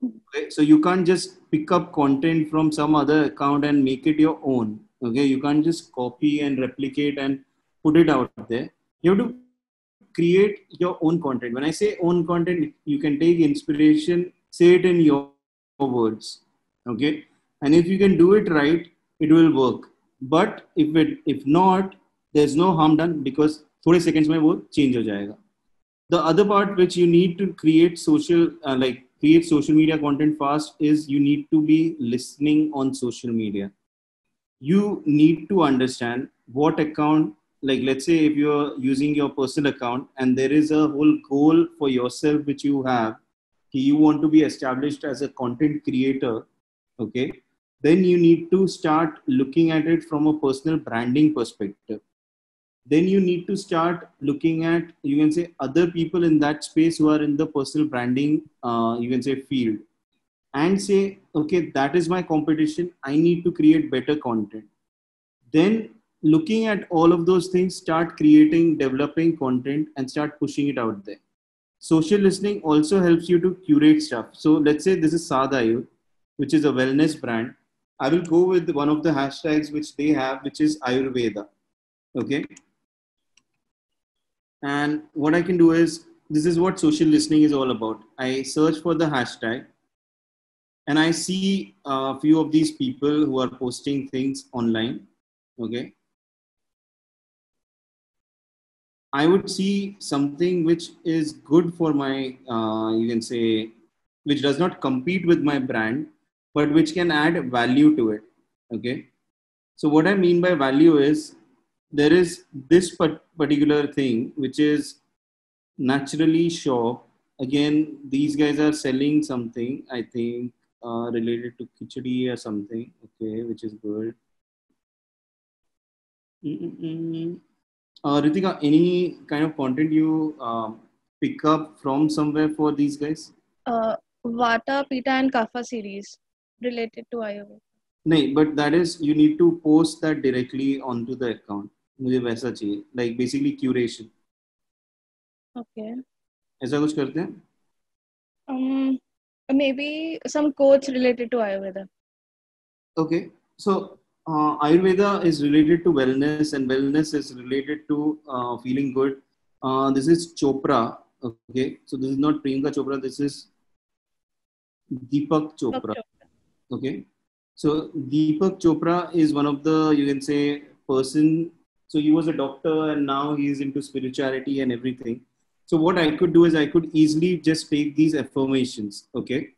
Okay? So you can't just pick up content from some other account and make it your own. Okay, you can't just copy and replicate and put it out there. You have to create your own content. When I say own content, you can take inspiration, say it in your words. Okay, and if you can do it right, it will work. But if not, there's no harm done because थोड़े seconds में वो change हो जाएगा. The other part which you need to create create social media content fast is you need to be listening on social media. You need to understand what account, like let's say if you're using your personal account and there is a whole goal for yourself which you have, you want to be established as a content creator, okay, then you need to start looking at it from a personal branding perspective. Then you need to start looking at, you can say, other people in that space who are in the personal branding, you can say, field, and say, okay, that is my competition. I need to create better content. Then looking at all of those things, start creating, developing content and start pushing it out there. Social listening also helps you to curate stuff. So let's say this is Saad Ayur, which is a wellness brand. I will go with one of the hashtags which they have, which is Ayurveda. Okay. And what I can do is, this is what social listening is all about. I search for the hashtag and I see a few of these people who are posting things online. Okay. I would see something which is good for my, you can say, which does not compete with my brand, but which can add value to it. Okay. So what I mean by value is, there is this particular thing which is Naturally Sure. Again, these guys are selling something, I think, related to khichdi or something. Okay, which is good. Ritika, any kind of content you pick up from somewhere for these guys? Vata, Pitta and Kapha series related to Ayurveda. No, but that is, you need to post that directly onto the account. मुझे वैसा चाहिए, like basically curation. Okay. ऐसा कुछ करते हैं? Maybe some quotes related to Ayurveda. Okay, so Ayurveda is related to wellness, and wellness is related to feeling good. This is Chopra. Okay, so this is not Priyanka Chopra. This is Deepak Chopra. Okay, so Deepak Chopra is one of the, you can say, person. So he was a doctor and now he's into spirituality and everything. So what I could do is I could easily just take these affirmations. Okay.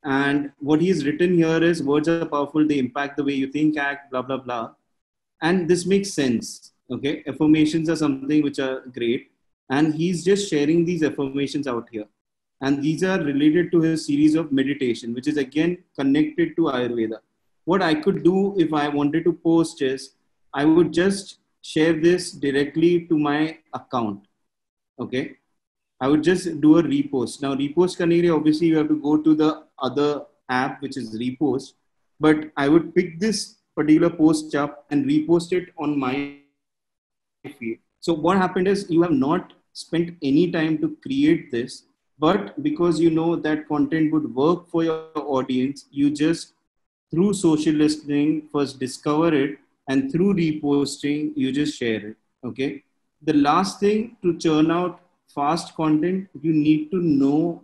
And what he's written here is, words are powerful. They impact the way you think, act, blah, blah, blah. And this makes sense. Okay. Affirmations are something which are great. And he's just sharing these affirmations out here. And these are related to his series of meditation, which is again connected to Ayurveda. What I could do if I wanted to post is, I would just share this directly to my account. Okay. I would just do a repost. Now, repost karne ke liye, obviously you have to go to the other app, which is Repost. But I would pick this particular post up and repost it on my feed. So what happened is, you have not spent any time to create this, but because you know that content would work for your audience, you just, through social listening, first discover it, and through reposting, you just share it. Okay. The last thing to churn out fast content, you need to know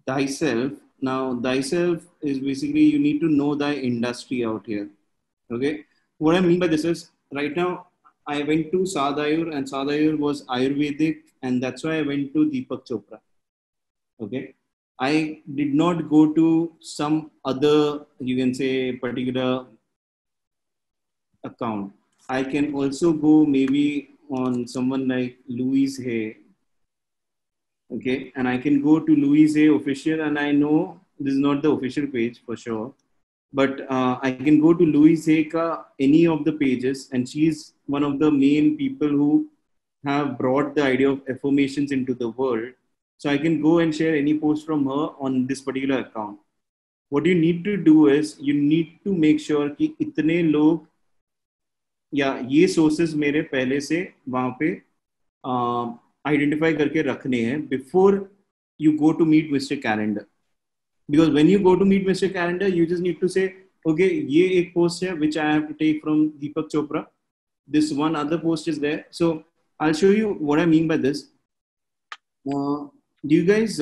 thyself. Now, thyself is basically, you need to know thy industry out here. Okay. What I mean by this is, right now, I went to Saad Ayur, and Saad Ayur was Ayurvedic, and that's why I went to Deepak Chopra. Okay. I did not go to some other, you can say, particular account. I can also go maybe on someone like Louise Hay. Okay. And I can go to Louise Hay official, and I know this is not the official page for sure, but I can go to Louise Hay ka any of the pages, and she's one of the main people who have brought the idea of affirmations into the world. So I can go and share any post from her on this particular account. What you need to do is, you need to make sure कि इतने लोग या ये sources मेरे पहले से वहाँ पे आइडेंटिफाई करके रखने हैं before you go to meet Mr. Calendar. Because when you go to meet Mr. Calendar, you just need to say, okay, ये एक post है which I have to take from Deepak Chopra. This one other post is there. So I'll show you what I mean by this. Do you guys?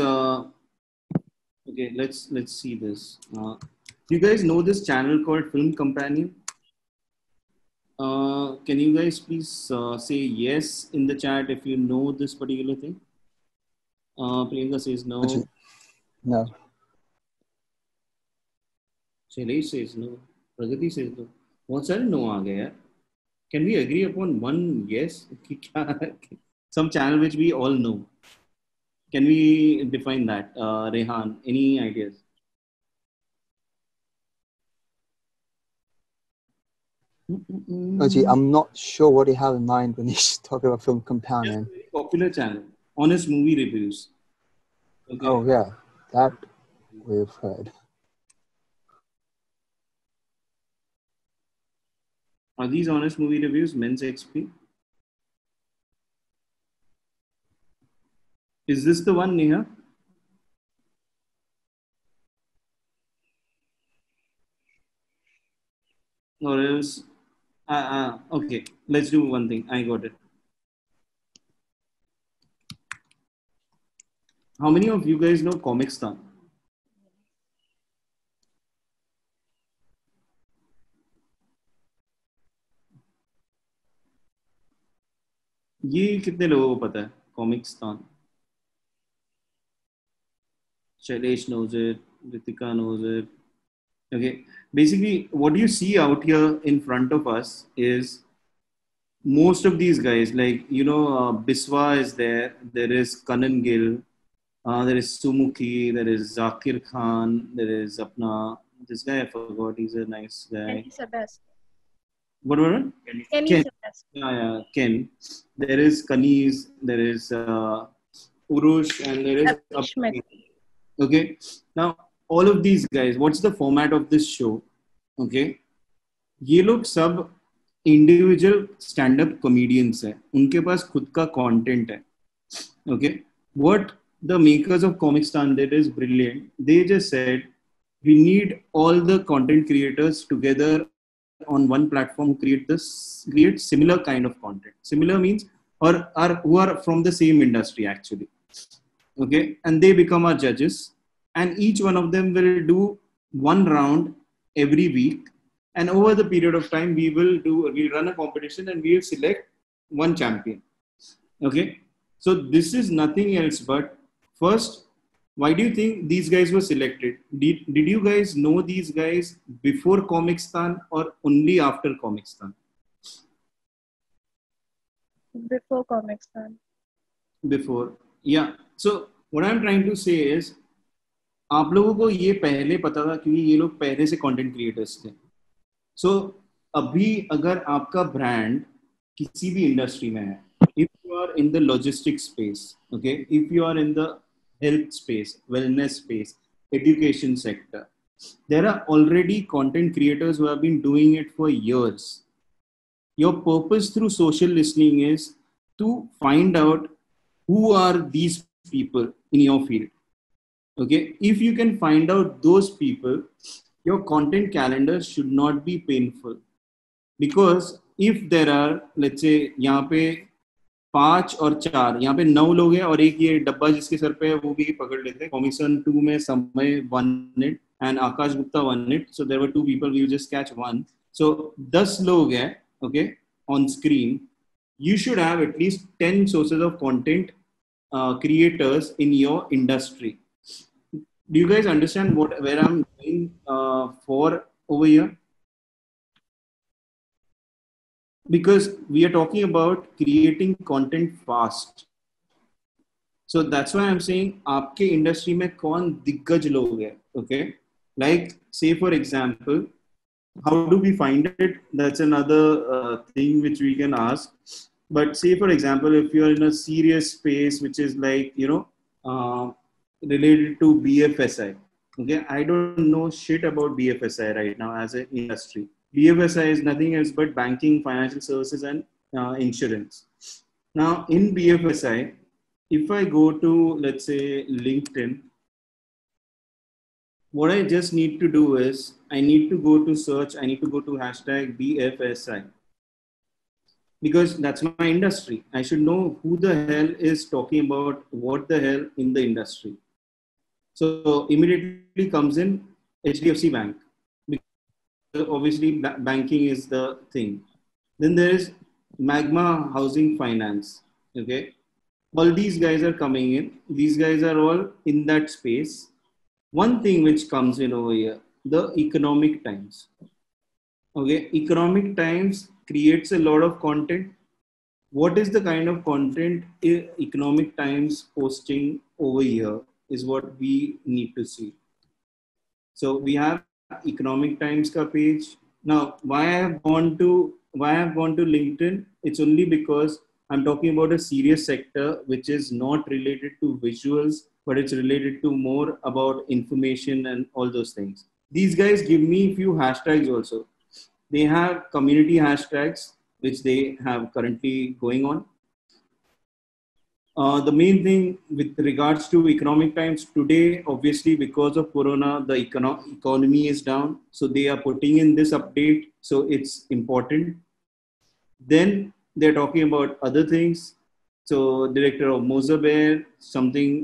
Okay, let's see this. Do you guys know this channel called Film Companion? Can you guys please say yes in the chat if you know this particular thing? Priyanka says no. No. Shailesh says no. Pragati says no. बहुत सारे no आ गए यार. Can we agree upon one yes? Some channel which we all know. Can we define that? Rehan, any ideas? Actually, I'm not sure what he had in mind when he's talking about Film Companion. Very popular channel. Honest movie reviews. Okay. Oh yeah, that we've heard. Are these honest movie reviews? Men's XP? Is this the one, Neha? Or else, okay, let's do one thing. I got it. How many of you guys know Comicstaan? ये कितने लोगों को पता है Comicstaan? Shailesh knows it, Ritika knows it. Okay, basically what you see out here in front of us is most of these guys, like, you know, Biswa is there, there is Kanan Gill, there is Sumukhi, there is Zakir Khan, there is Apna, this guy I forgot, he's a nice guy. Kenny Sebastian. What was it? Kenny Ken. Sebastian. Yeah, Ken. There is Kaniz, there is Urush, and there is Schmidt. Okay, now all of these guys, what's the format of this show? Okay, ये लोग सब individual stand-up comedians हैं, उनके पास खुद का content है. Okay, what the makers of Comicstaan did is brilliant. They just said, we need all the content creators together on one platform create similar kind of content. Similar means or are who are from the same industry actually. Okay, and they become our judges, and each one of them will do one round every week, and over the period of time we'll run a competition and we'll select one champion. Okay, so this is nothing else but, first, why do you think these guys were selected? Did you guys know these guys before Comicstaan or only after Comicstaan? Before Comicstaan. Before, yeah. So what I'm trying to say is, आप लोगों को ये पहले पता था क्योंकि ये लोग पहले से कंटेंट क्रिएटर्स थे. So अभी अगर आपका ब्रांड किसी भी इंडस्ट्री में है, if you are in the logistics space, okay, if you are in the health space, wellness space, education sector, there are already content creators who have been doing it for years. Your purpose through social listening is to find out who are these people in your field. Okay, if you can find out those people, your content calendar should not be painful. Because if there are, let's say, यहाँ पे 5 और 4, यहाँ पे 9 लोग हैं और एक ये डब्बा जिसके सर पे है वो भी पकड़ लेते हैं. Comicstaan 2 में समय 1 it and Akash Gupta 1 it. So there were 2 people, we just catch 1. So 10 लोग हैं, okay, on screen. You should have at least 10 sources of content creators in your industry. Do you guys understand where I'm going for over here? Because we are talking about creating content fast. So that's why I'm saying, आपके industry में कौन दिग्गज लोग हैं? Okay, like say for example, how do we find it? That's another thing which we can ask. But say for example, if you're in a serious space which is like, you know, related to BFSI. Okay, I don't know shit about BFSI right now as an industry. BFSI is nothing else but banking, financial services, and insurance. Now in BFSI, if I go to, let's say, LinkedIn, what I just need to do is I need to go to search, I need to go to hashtag BFSI because that's my industry. I should know who the hell is talking about what the hell in the industry. So immediately comes in HDFC Bank. Because obviously, banking is the thing. Then there is Magma Housing Finance. Okay. All these guys are coming in. These guys are all in that space. One thing which comes in over here, the Economic Times. Okay. Economic Times creates a lot of content. What is the kind of content Economic Times posting over here is what we need to see. So we have Economic Times ka page. Now, why I have gone to LinkedIn? It's only because I'm talking about a serious sector which is not related to visuals, but it's related to more about information and all those things. These guys give me a few hashtags also. They have community hashtags which they have currently going on. The main thing with regards to Economic Times today, obviously because of Corona, the economy is down. So they are putting in this update. So it's important. Then they're talking about other things. So director of Mozabear,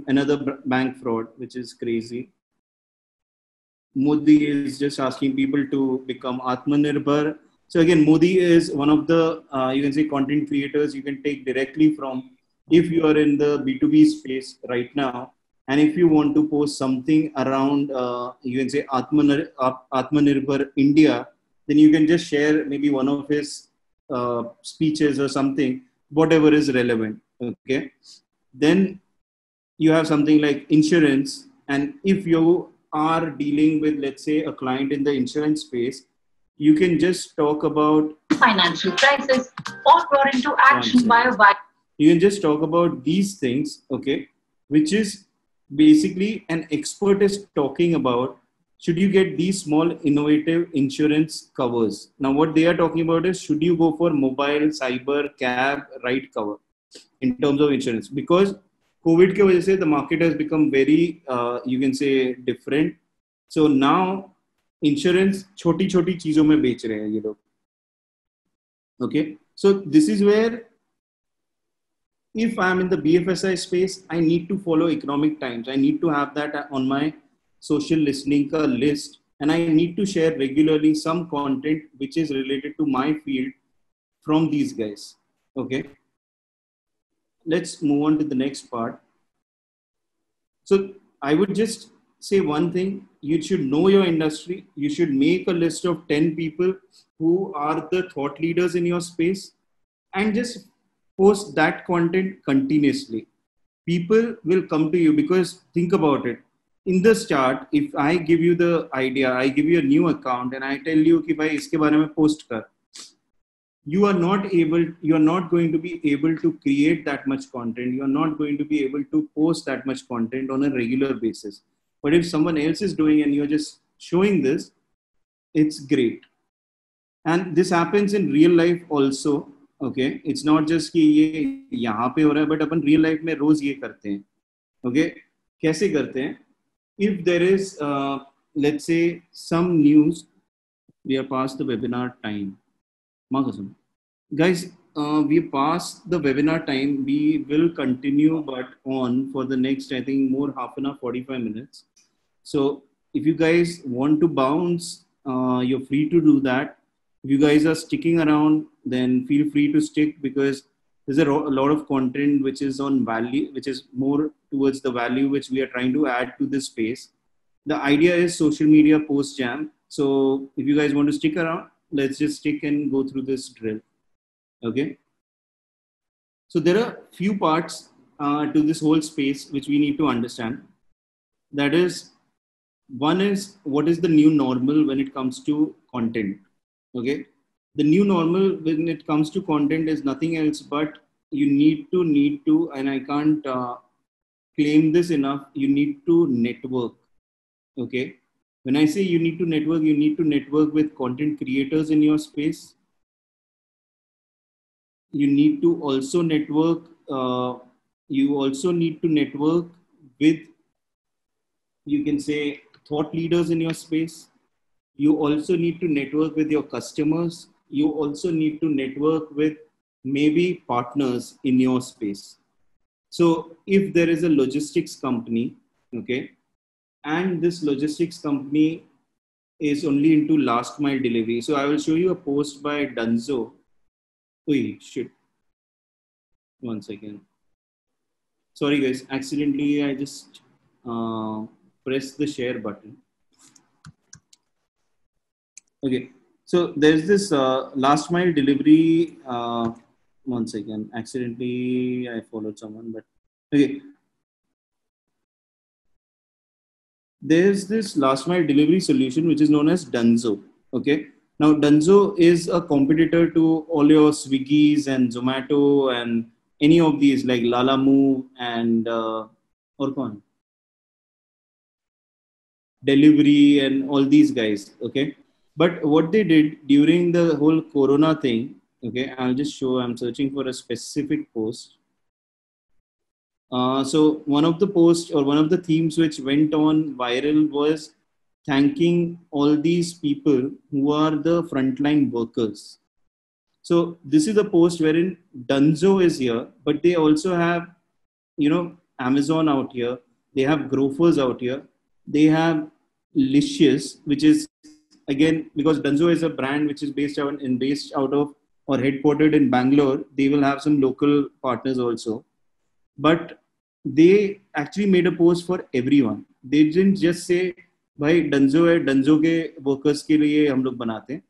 another bank fraud, which is crazy. Modi is just asking people to become Atmanirbhar. So again, Modi is one of the, you can say, content creators you can take directly from if you are in the B2B space right now. And if you want to post something around, you can say, Atmanirbhar India, then you can just share maybe one of his speeches or something, whatever is relevant. Okay. Then you have something like insurance. And if you are dealing with, let's say, a client in the insurance space, you can just talk about financial crisis or brought into action by a virus. You can just talk about these things, okay, which is basically an expert is talking about. Should you get these small innovative insurance covers? Now, what they are talking about is should you go for mobile, cyber, cab, ride cover in terms of insurance? Because COVID के वजह से the market has become very, you can say, different. So now insurance छोटी छोटी चीजों में बेच रहे हैं ये लोग. Okay, so this is where if I'm in the BFSI space, I need to follow Economic Times. I need to have that on my social listening list, and I need to share regularly some content which is related to my field from these guys. Okay. Let's move on to the next part. So I would just say one thing, you should know your industry. You should make a list of 10 people who are the thought leaders in your space and just post that content continuously. People will come to you because think about it. In the start, if I give you the idea, I give you a new account and I tell you कि भाई इसके बारे में post कर, you are not going to be able to create that much content. You are not going to be able to post that much content on a regular basis. But if someone else is doing and you're just showing this, it's great. And this happens in real life also. Okay, it's not just कि ये यहाँ पे हो रहा है, but upon real life में रोज ये करते हैं. Okay, कैसे करते हैं? If there is, let's say, some news, we are past the webinar time. Guys, we passed the webinar time. We will continue, but on for the next, I think, more half an hour, 45 minutes. So if you guys want to bounce, you're free to do that. If you guys are sticking around, then feel free to stick because there's a lot of content which is on value, which is more towards the value which we are trying to add to this space. The idea is social media post jam. So if you guys want to stick around, let's just stick and go through this drill. Okay. So there are few parts to this whole space which we need to understand. That is, one is what is the new normal when it comes to content. Okay. The new normal when it comes to content is nothing else but you need to, and I can't claim this enough, you need to network. Okay. When I say you need to network with content creators in your space. you need to also network. You also need to network with, you can say, thought leaders in your space. You also need to network with your customers. You also need to network with maybe partners in your space. So if there is a logistics company, okay, and this logistics company is only into last mile delivery. So I will show you a post by Dunzo. Wait, shit. One second. Sorry guys, accidentally I just pressed the share button. Okay, so there's this last mile delivery. One second, accidentally I followed someone, but okay. There's this last mile delivery solution which is known as Dunzo. Okay, now Dunzo is a competitor to all your Swiggies and Zomato and any of these like Lalamove and or kwan? Delivery and all these guys. Okay, but what they did during the whole Corona thing. Okay, I'll just show. I'm searching for a specific post. So one of the posts or one of the themes which went on viral was thanking all these people who are the frontline workers. So this is a post wherein Dunzo is here, but they also have, Amazon out here. They have Grofers out here. They have Licious, which is again because Dunzo is a brand which is based out of or headquartered in Bangalore. They will have some local partners also, but they actually made a post for everyone. They didn't just say भाई डंजो है डंजो के workers के लिए हम लोग बनाते हैं.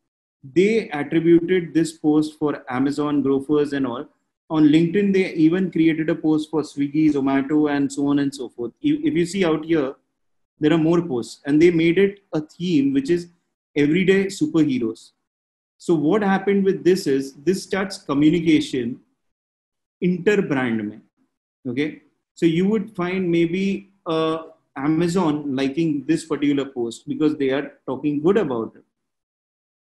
They attributed this post for Amazon, Grofers and all. On LinkedIn, they even created a post for Swiggy, Zomato and so on and so forth. If you see out here, there are more posts and they made it a theme which is everyday superheroes. So what happened with this is this starts communication inter-brand mein. Okay, so you would find maybe Amazon liking this particular post because they are talking good about it,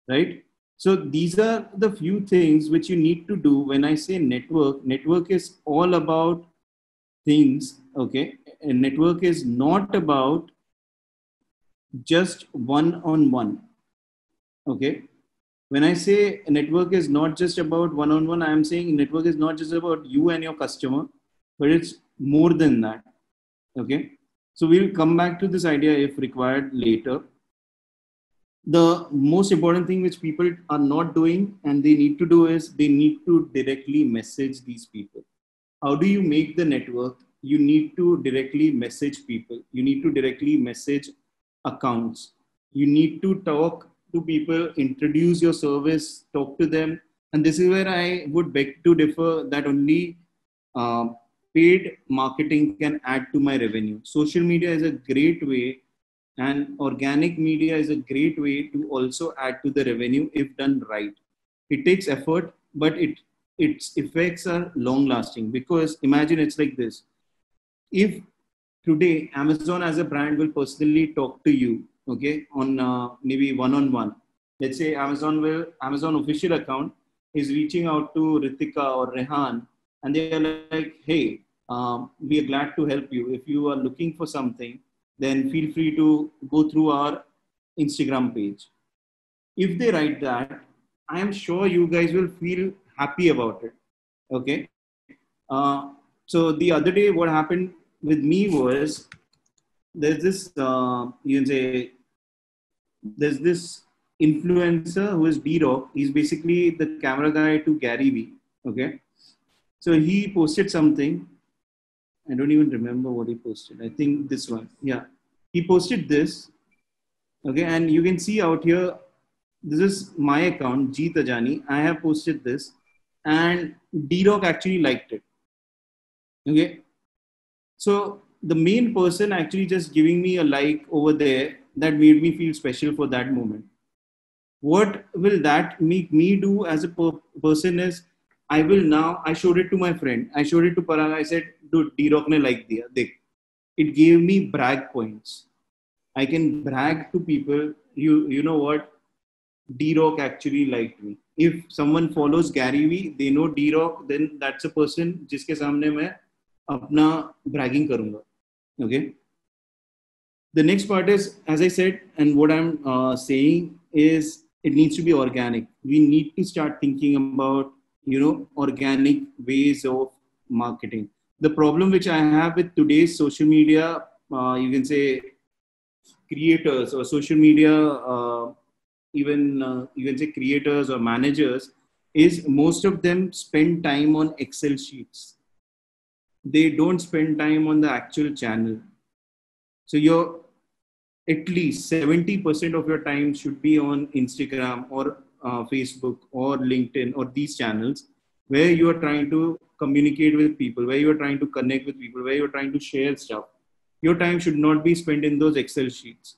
right? So these are the few things which you need to do. When I say network is all about things. Okay, and network is not about just one-on-one. Okay, when I say network is not just about one-on-one, I am saying network is not just about you and your customer, but it's more than that. Okay, so we'll come back to this idea if required later. The most important thing which people are not doing and they need to do is they need to directly message these people. How do you make the network? You need to directly message people. You need to directly message accounts. You need to talk to people, introduce your service, talk to them. And this is where I would beg to differ that only paid marketing can add to my revenue. Social media is a great way, and organic media is a great way to also add to the revenue if done right. It takes effort, but its effects are long lasting because imagine it's like this. If today Amazon as a brand will personally talk to you, okay, on maybe one-on-one, let's say Amazon official account is reaching out to Ritika or Rehan and they are like, hey, we are glad to help you. If you are looking for something, then feel free to go through our Instagram page. If they write that, I am sure you guys will feel happy about it. Okay. So the other day, what happened with me was there's this, you can say, there's this influencer who is D-Rock. He's basically the camera guy to Gary Vee. Okay. So he posted something. I don't even remember what he posted. I think this one. Yeah. He posted this. Okay. And you can see out here, this is my account, G Tajani. I have posted this and D-Rock actually liked it. Okay. So the main person actually just giving me a like over there that made me feel special for that moment. What will that make me do as a person is I showed it to my friend. I showed it to Parag. I said, dude, D-Rock ne like diya. It gave me brag points. I can brag to people. You know what? D-Rock actually liked me. If someone follows Gary Vee, they know D-Rock, then that's a person जिसके सामने मैं अपना bragging करूँगा. Okay. The next part is, as I said, and what I'm saying is, it needs to be organic. We need to start thinking about, organic ways of marketing. The problem which I have with today's social media, you can say creators or social media, even you can say creators or managers, is most of them spend time on Excel sheets. They don't spend time on the actual channel. So at least 70% of your time should be on Instagram or Facebook or LinkedIn or these channels where you are trying to communicate with people, where you are trying to connect with people, where you are trying to share stuff. Your time should not be spent in those Excel sheets.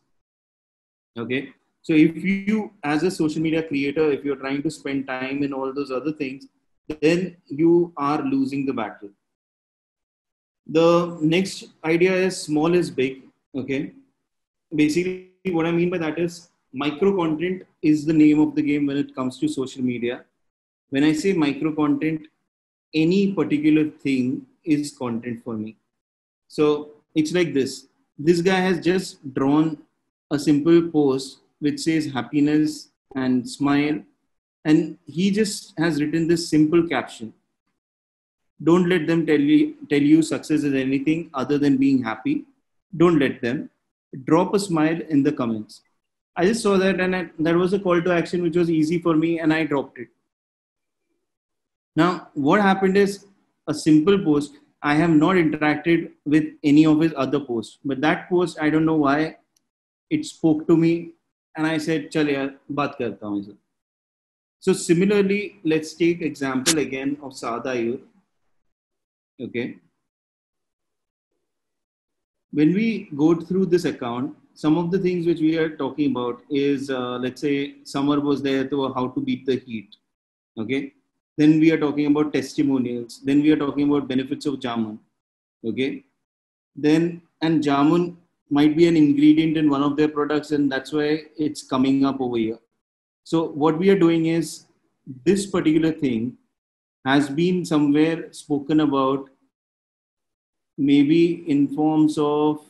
Okay. So if you, as a social media creator, if you're trying to spend time in all those other things, then you are losing the battle. The next idea is small is big. Okay. Basically, what I mean by that is micro content is the name of the game when it comes to social media. When I say micro content, any particular thing is content for me. So it's like this. This guy has just drawn a simple post which says happiness and smile. And he just has written this simple caption. Don't let them tell you success is anything other than being happy. Don't let them. Drop a smile in the comments. I just saw that, and that was a call to action which was easy for me, and I dropped it. Now, what happened is a simple post. I have not interacted with any of his other posts, but that post, I don't know why, it spoke to me, and I said, "Chal yaar, baat karta hu isan." So similarly, let's take example again of Saad Ayur. Okay. When we go through this account, some of the things which we are talking about is, let's say, summer was there to how to beat the heat. Okay. Then we are talking about testimonials. Then we are talking about benefits of jamun. Okay. Then, and jamun might be an ingredient in one of their products, and that's why it's coming up over here. So what we are doing is, this particular thing has been somewhere spoken about, maybe in forms of,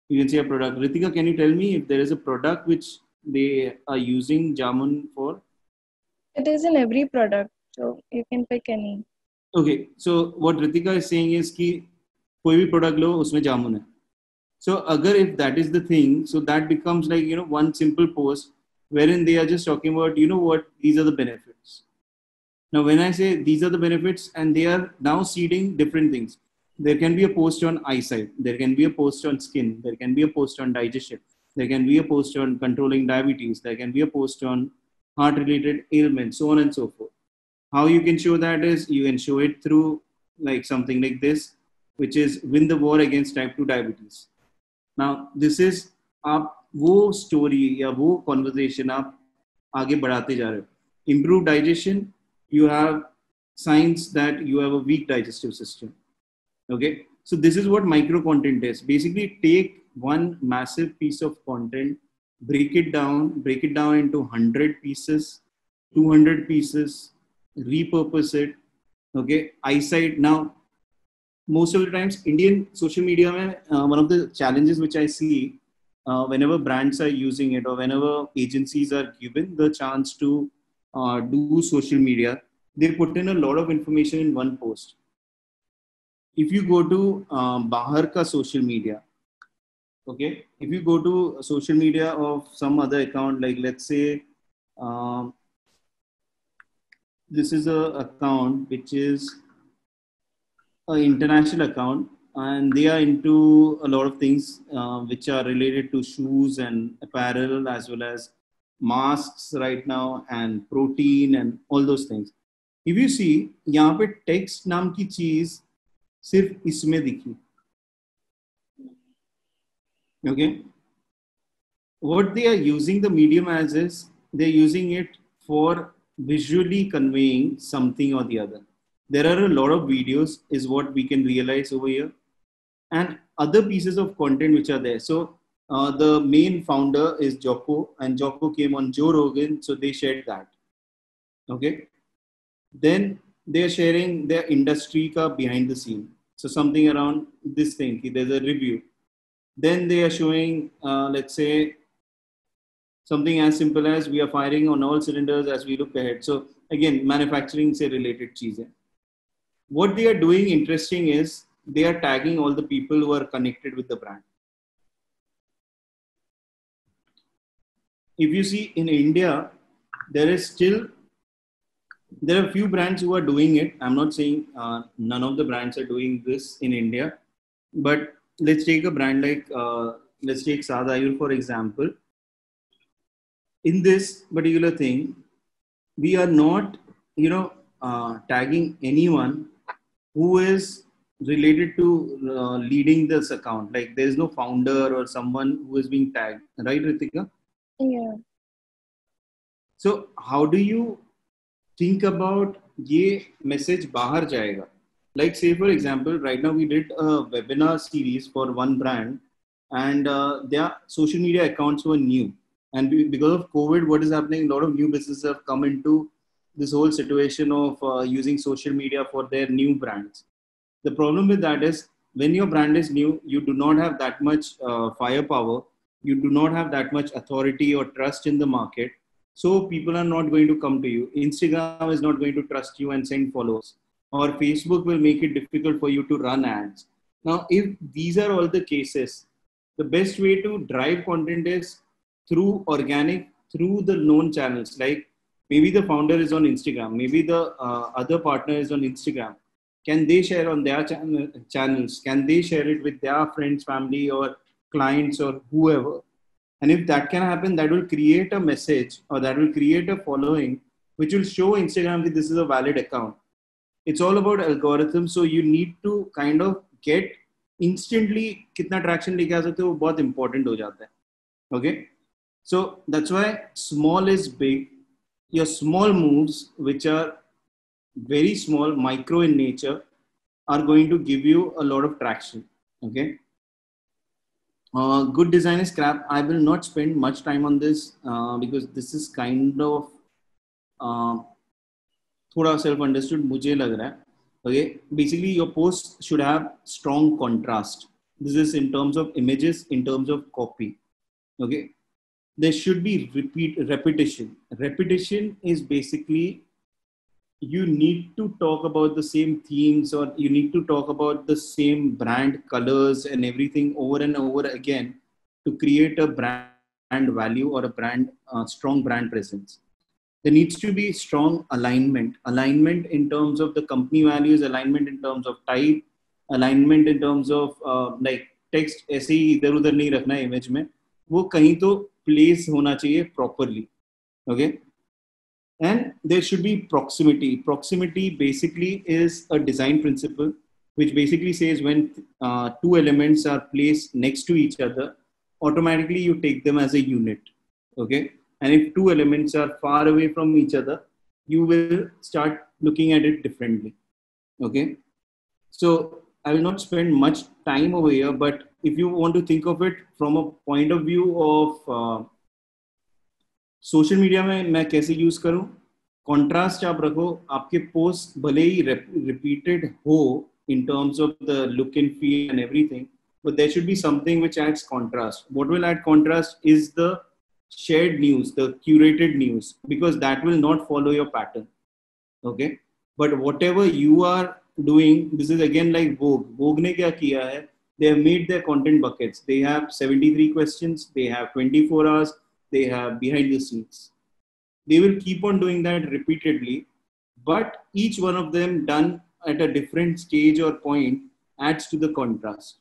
you can say, a product. Ritika, can you tell me if there is a product which they are using jamun for? It is in every product, so you can pick any. Okay, so what Ritika is saying is कि कोई भी product लो उसमें जामुन है. So अगर if that is the thing, so that becomes like, one simple post wherein they are just talking about, these are the benefits. Now, when I say these are the benefits, and they are now seeding different things. There can be a post on eyesight. There can be a post on skin. There can be a post on digestion. There can be a post on controlling diabetes. There can be a post on heart-related ailments, so on and so forth. How you can show that is, you can show it through like something like this, which is win the war against type 2 diabetes. Now, this is आप वो story या वो conversation आप आगे बढ़ाते जा रहे हो. Improve digestion, you have signs that you have a weak digestive system. Okay, so this is what micro content is. Basically, take one massive piece of content, break it down into 100 pieces, 200 pieces, repurpose it. Okay, eyesight. Now, most of the times, Indian social media, one of the challenges which I see whenever brands are using it, or whenever agencies are given the chance to do social media, they put in a lot of information in one post. If you go to Bahar ka social media, okay, if you go to social media of some other account, like let's say, this is a account which is an international account, and they are into a lot of things which are related to shoes and apparel, as well as masks right now, and protein and all those things. If you see, यहाँ पे text नाम की चीज सिर्फ इसमें दिखी. Okay, what they are using the medium as is, they're using it for visually conveying something or the other. There are a lot of videos is what we can realize over here, and other pieces of content which are there. So The main founder is Jocko, and Jocko came on Joe Rogan, so they shared that. Okay. Then they're sharing their industry ka behind the scene. So something around this thing, there's a review. Then they are showing, let's say, something as simple as we are firing on all cylinders as we look ahead. So again, manufacturing se related cheezein. What they are doing interesting is they are tagging all the people who are connected with the brand. If you see in India, there are a few brands who are doing it. I'm not saying none of the brands are doing this in India, but let's take a brand like, let's take Saad Ayur for example. In this particular thing, we are not, tagging anyone who is related to leading this account. Like there is no founder or someone who is being tagged, right, Ritika? Yeah. So how do you think about ये message बाहर जाएगा? Like say for example, right now we did a webinar series for one brand, and their social media accounts were new. And because of COVID, what is happening? A lot of new businesses have come into this whole situation of using social media for their new brands. The problem with that is when your brand is new, you do not have that much firepower. You do not have that much authority or trust in the market. So people are not going to come to you. Instagram is not going to trust you and send followers. Or Facebook will make it difficult for you to run ads. Now, if these are all the cases, the best way to drive content is through organic, through the known channels. Like maybe the founder is on Instagram, maybe the other partner is on Instagram. Can they share on their channels? Can they share it with their friends, family, or clients, or whoever? And if that can happen, that will create a message, or that will create a following, which will show Instagram that this is a valid account. It's all about algorithms. So you need to kind of get instantly kitna traction लेके आ सकते हो, वो बहुत important हो जाता है. Okay. So that's why small is big. Your small moves, which are very small, micro in nature, are going to give you a lot of traction. Okay. Good design is crap. I will not spend much time on this because this is kind of थोड़ा self-understood मुझे लग रहा है. Okay. Basically, your posts should have strong contrast. This is in terms of images, in terms of copy. Okay. There should be repetition. Repetition is basically you need to talk about the same themes, or you need to talk about the same brand colors and everything over and over again to create a brand value or a brand strong brand presence. There needs to be strong alignment in terms of the company values, alignment in terms of type, alignment in terms of like text ऐसे ही इधर उधर नहीं रखना है image में, वो कहीं तो place होना चाहिए properly. Okay. And there should be proximity. Proximity basically is a design principle, which basically says when two elements are placed next to each other, automatically you take them as a unit. Okay. And if two elements are far away from each other, you will start looking at it differently. Okay. So I will not spend much time over here, but if you want to think of it from a point of view of social media में मैं कैसे use करूं, contrast आप रखो, आपके post भले ही repeated हो in terms of the look and feel and everything, but there should be something which adds contrast. What will add contrast is the shared news, the curated news, because that will not follow your pattern. Okay. But whatever you are doing, this is again like Vogue. Vogue ने क्या किया है? They have made their content buckets. They have 73 questions. They have 24 hours. They have behind the scenes. They will keep on doing that repeatedly, but each one of them done at a different stage or point adds to the contrast.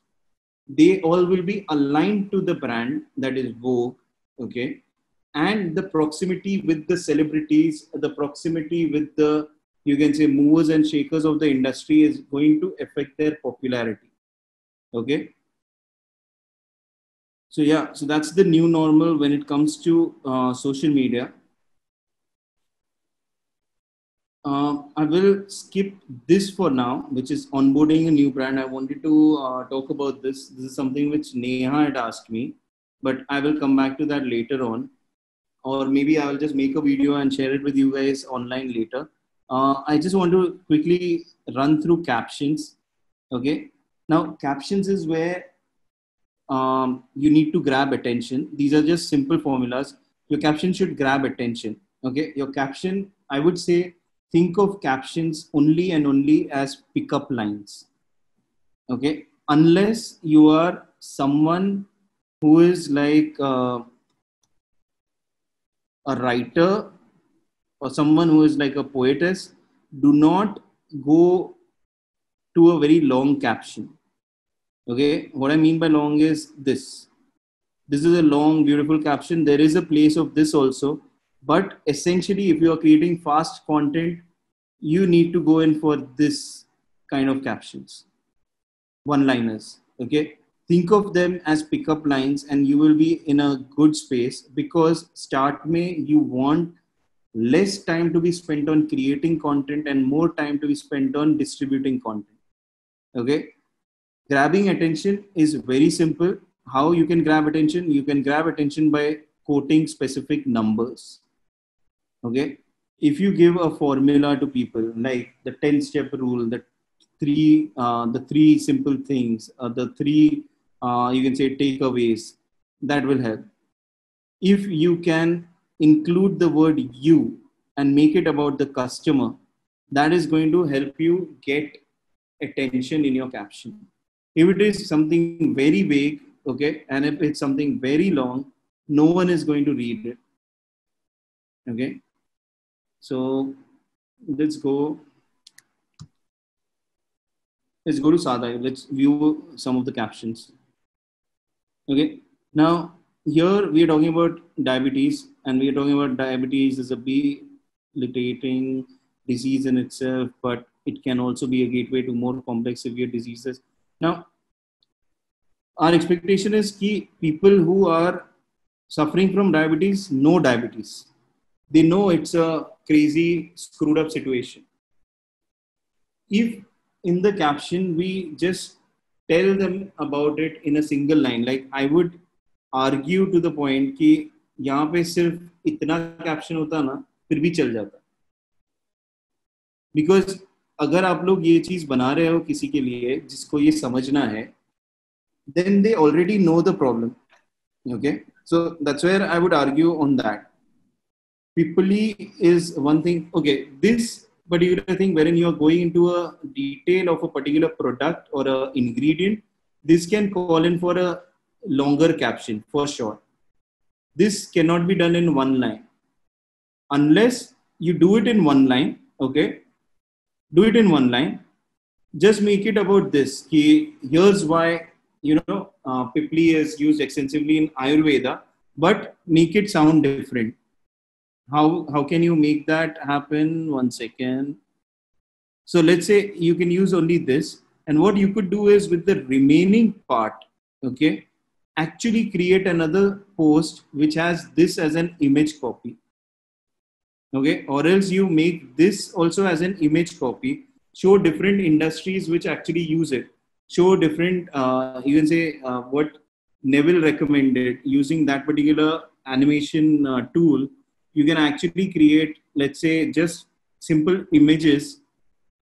They all will be aligned to the brand, that is Vogue, okay? And the proximity with the celebrities, the proximity with the, you can say, movers and shakers of the industry is going to affect their popularity, okay? So yeah, so that's the new normal when it comes to social media. I will skip this for now, which is onboarding a new brand. I wanted to talk about this. This is something which Neha had asked me. but I will come back to that later on. Or maybe I will just make a video and share it with you guys online later. I just want to quickly run through captions. Okay. Now, captions is where you need to grab attention. These are just simple formulas. Your caption should grab attention. Okay. Your caption, I would say, think of captions only and only as pickup lines. Okay. Unless you are someone who is like a writer or someone who is like a poetess, do not go to a very long caption. Okay. What I mean by long is this. This is a long, beautiful caption. There is a place of this also. But essentially, if you are creating fast content, you need to go in for this kind of captions. One-liners. Okay. Think of them as pickup lines and you will be in a good space, because start May, you want less time to be spent on creating content and more time to be spent on distributing content. Okay. Grabbing attention is very simple. How you can grab attention? You can grab attention by quoting specific numbers. Okay. If you give a formula to people like the 10-step rule, the three simple things, the three, you can say takeaways, that will help. If you can include the word you and make it about the customer, that is going to help you get attention in your caption. If it is something very vague, okay, and if it's something very long, no one is going to read it. Okay. So let's go to Sada. Let's view some of the captions. Okay. Now, here we are talking about diabetes, and we are talking about diabetes as a debilitating disease in itself, but it can also be a gateway to more complex severe diseases. Now, our expectation is that people who are suffering from diabetes know diabetes. They know it's a crazy, screwed up situation. If in the caption we just tell them about it in a single line, like I would argue to the point कि यहाँ पे सिर्फ इतना caption होता ना फिर भी चल जाता, because अगर आप लोग ये चीज बना रहे हो किसी के लिए जिसको ये समझना है, then they already know the problem. Okay, so that's where I would argue on that. Peoply is one thing. Okay, this particular thing wherein you are going into a detail of a particular product or a ingredient, this can call in for a longer caption for sure. This cannot be done in one line. Unless you do it in one line, okay, do it in one line. Just make it about this. Here's why, Peoply is used extensively in Ayurveda, but make it sound different. How can you make that happen? 1 second. So let's say you can use only this. And what you could do is with the remaining part, okay, actually create another post which has this as an image copy. Okay, or else you make this also as an image copy, show different industries which actually use it, show different, you can say what Neville recommended using that particular animation tool. You can actually create, let's say, just simple images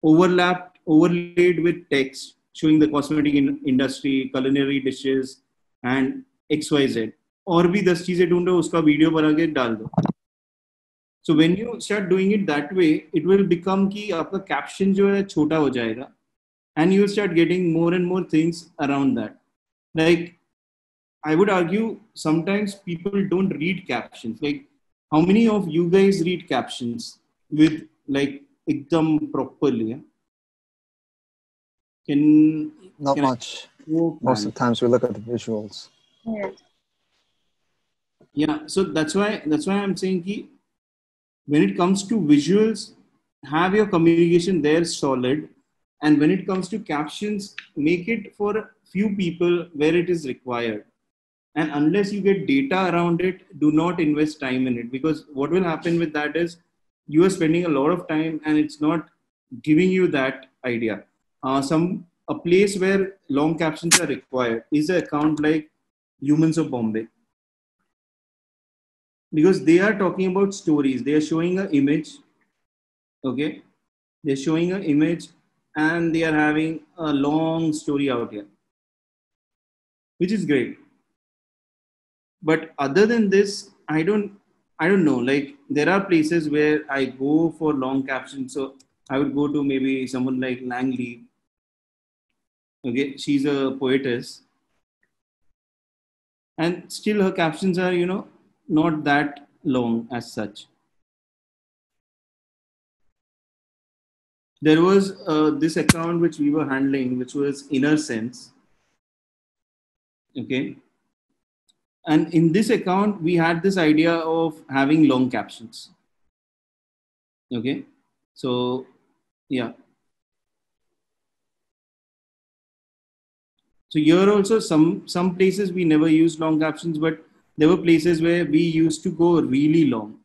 overlaid with text showing the cosmetic industry, culinary dishes, and XYZ. और भी 10 चीजें ढूंढो, उसका video बना के डाल दो. So when you start doing it that way, it will become कि आपका caption जो है छोटा हो जाएगा, and you will start getting more and more things around that. Like, I would argue sometimes people don't read captions. Like, how many of you guys read captions with like ekdam properly? Not much. Most of the times we look at the visuals. Yeah. So that's why I'm saying कि when it comes to visuals, have your communication there solid, and when it comes to captions, make it for a few people where it is required. And unless you get data around it, do not invest time in it, because what will happen with that is you are spending a lot of time and it's not giving you that idea. A place where long captions are required is an account like Humans of Bombay. because they are talking about stories. They are showing an image. Okay. They're showing an image and they are having a long story out here, which is great. But other than this, I don't know. Like there are places where I go for long captions. So I would go to maybe someone like Langley. Okay, she's a poetess, and still her captions are, not that long as such. There was this account which we were handling, which was Inner Sense. Okay, and in this account, we had this idea of having long captions. Okay, so yeah. So here also some places we never used long captions, but there were places where we used to go really long,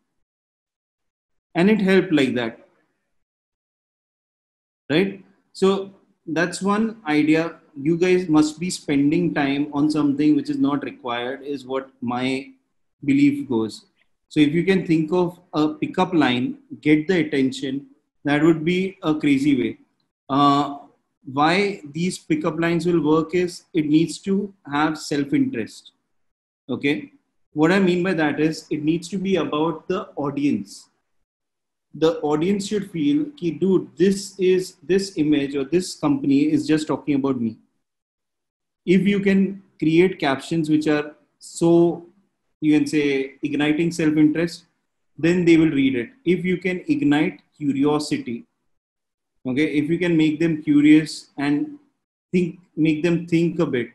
and it helped like that, right? So that's one idea. You guys must be spending time on something which is not required, is what my belief goes. So if you can think of a pickup line, get the attention, that would be a crazy way. Why these pickup lines will work is it needs to have self-interest. Okay. What I mean by that is it needs to be about the audience. The audience should feel, ki, dude, this image or this company is just talking about me. If you can create captions which are so, you can say, igniting self-interest, then they will read it. If you can ignite curiosity, okay, if you can make them curious and make them think a bit,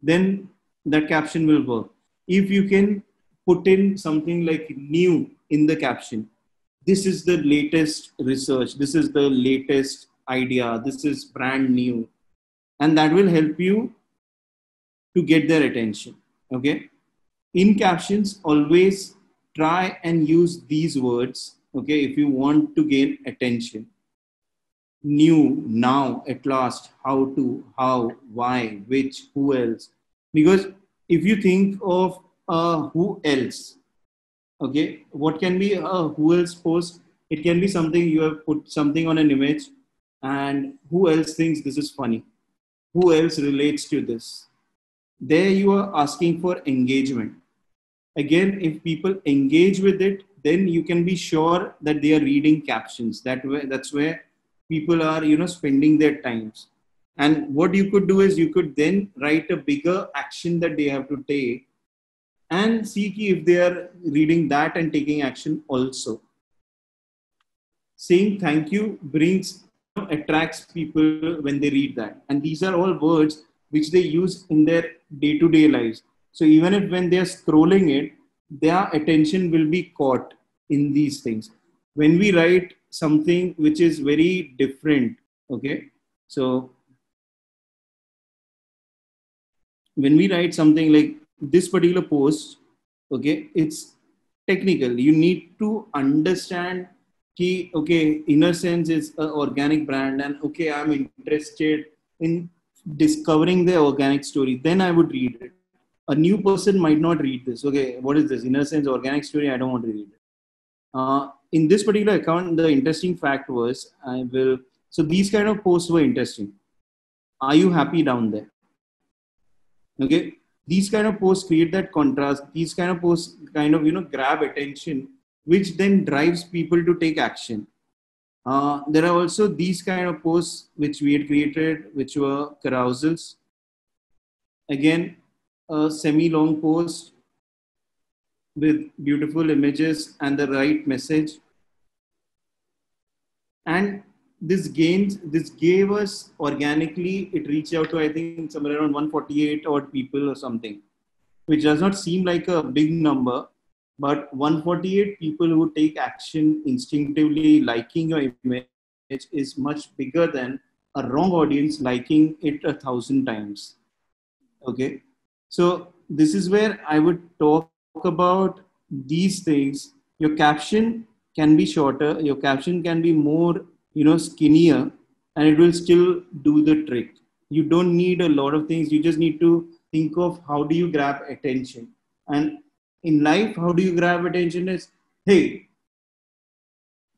then that caption will work. If you can put in something like new in the caption, this is the latest research, this is the latest idea, this is brand new, and that will help you to get their attention. Okay. In captions, always try and use these words. Okay. If you want to gain attention, new, now, at last, how to, how, why, which, who else. Because if you think of who else, okay, what can be a who else post? It can be something you have put something on an image, and who else thinks this is funny? Who else relates to this? There you are asking for engagement. Again, if people engage with it, then you can be sure that they are reading captions. That's where people are, spending their times. And what you could do is you could then write a bigger action that they have to take and see if they are reading that and taking action also. Saying thank you brings, attracts people when they read that. And these are all words which they use in their day-to-day lives. So even if when they are scrolling it, their attention will be caught in these things. When we write something which is very different, okay, so when we write something like this particular post, okay, it's technical. You need to understand ki, okay, Inner Sense is an organic brand, and okay, I'm interested in discovering the organic story. Then I would read it. A new person might not read this. Okay, what is this? Inner Sense organic story? I don't want to read it. In this particular account, the interesting fact was, so these kind of posts were interesting. Are you happy down there? Okay. These kind of posts create that contrast. These kind of posts kind of, grab attention, which then drives people to take action. There are also these kind of posts which we had created, which were carousels. Again, a semi-long post with beautiful images and the right message. And this gave us organically, it reached out to, I think, somewhere around 148 odd people or something, which does not seem like a big number, but 148 people who take action instinctively liking your image is much bigger than a wrong audience liking it 1,000 times. Okay. So this is where I would talk about these things. Your caption can be shorter. Your caption can be more, skinnier, and it will still do the trick. You don't need a lot of things. You just need to think of how do you grab attention. And in life, how do you grab attention is, hey,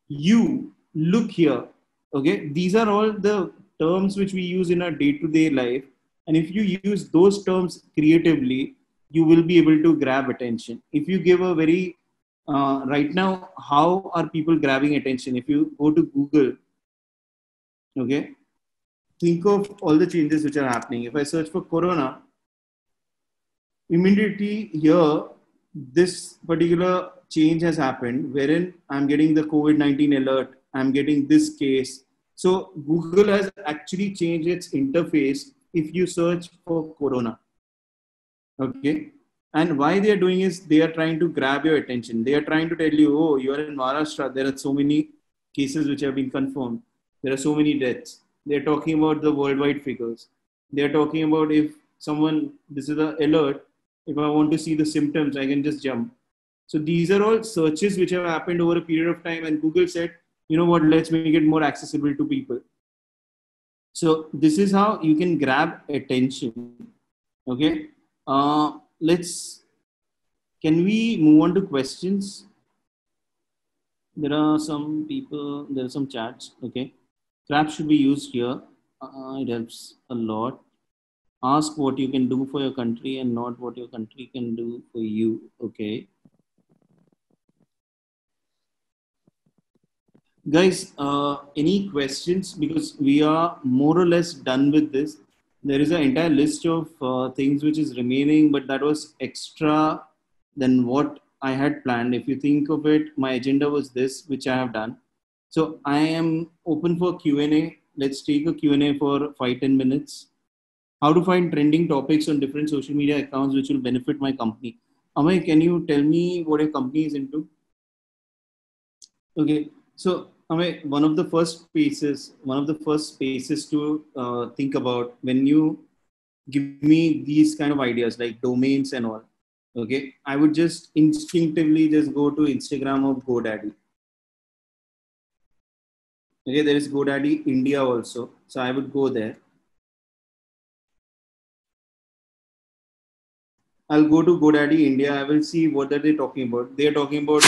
you look here. Okay, these are all the terms which we use in our day-to-day life, and if you use those terms creatively, you will be able to grab attention. If you give a very right now, how are people grabbing attention? If you go to Google, okay, think of all the changes which are happening. If I search for corona, immediately here, this particular change has happened wherein I'm getting the COVID-19 alert, I'm getting this case. So Google has actually changed its interface if you search for corona. Okay. And why they are doing is they are trying to grab your attention. They are trying to tell you, oh, you are in Maharashtra. There are so many cases which have been confirmed. There are so many deaths. They are talking about the worldwide figures. They are talking about if someone, this is the alert. If I want to see the symptoms, I can just jump. So these are all searches which have happened over a period of time. And Google said, you know what, let's make it more accessible to people. So this is how you can grab attention. Okay. Can we move on to questions? There are some people, there are some chats. Okay. Crap should be used here. It helps a lot. Ask what you can do for your country and not what your country can do for you. Okay. Guys, any questions? Because we are more or less done with this. There is an entire list of things which is remaining, but that was extra than what I had planned. If you think of it, my agenda was this, which I have done. So I am open for Q&A. Let's take a Q&A for 5-10 minutes. How to find trending topics on different social media accounts which will benefit my company. Amay, can you tell me what your company is into? Okay, so Amay, one of the first spaces to think about when you give me these kind of ideas like domains and all. Okay, I would just instinctively just go to Instagram of GoDaddy. Okay, there is GoDaddy India also, so I would go there. I'll go to GoDaddy India. I will see what are they talking about. They are talking about,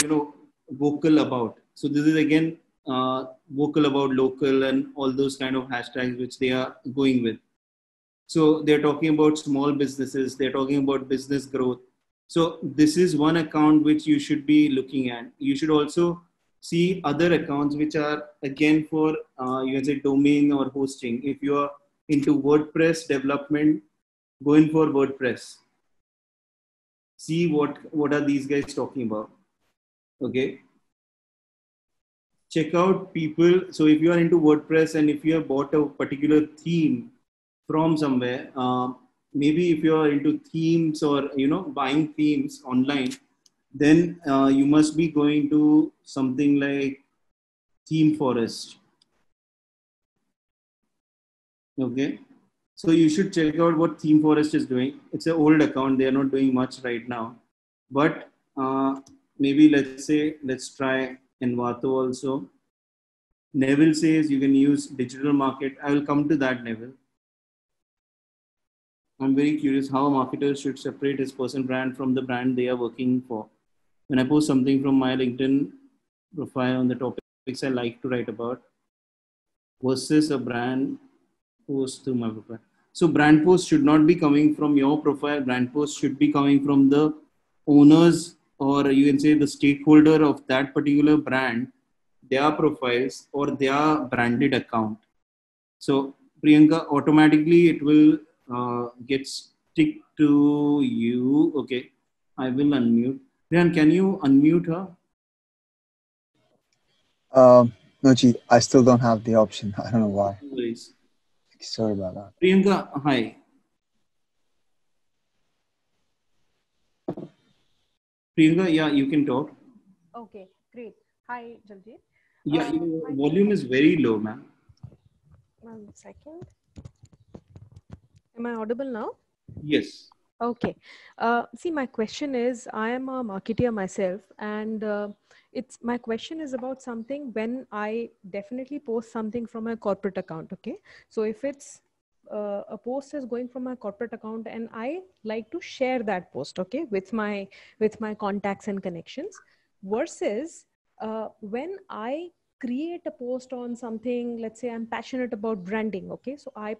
vocal about. So this is again vocal about local and all those kind of hashtags which they are going with. So they're talking about small businesses. They're talking about business growth. So this is one account which you should be looking at. You should also see other accounts which are again for you can say domain or hosting. If you are into WordPress development, go in for WordPress. See what are these guys talking about. Okay, check out people. So if you are into WordPress and if you have bought a particular theme from somewhere, maybe if you are into themes or buying themes online, then you must be going to something like Theme Forest. Okay, so you should check out what Theme Forest is doing. It's an old account. They are not doing much right now, but maybe let's try Envato also. Neville says you can use digital market. I will come to that, Neville. I'm very curious how marketers should separate his personal brand from the brand they are working for. When I post something from my LinkedIn profile on the topics I like to write about versus a brand post to my profile. So brand post should not be coming from your profile. Brand post should be coming from the owners, or you can say the stakeholder of that particular brand, their profiles or their branded account. So Priyanka, automatically it will get stick to you. Okay, I will unmute. Priyan, can you unmute her? No, G, I still don't have the option. I don't know why. Please. Sorry about that. Priyanka, hi. Priyanka, yeah, you can talk. Okay, great. Hi, Jaljit. Yeah, your volume is very low, ma'am. 1 second. Am I audible now? Yes. Okay. See, my question is, I am a marketer myself, and my question is about something when I definitely post something from a corporate account. Okay. So if it's a post is going from my corporate account and I like to share that post, okay, with my contacts and connections, versus when I create a post on something, let's say I'm passionate about branding, okay, so I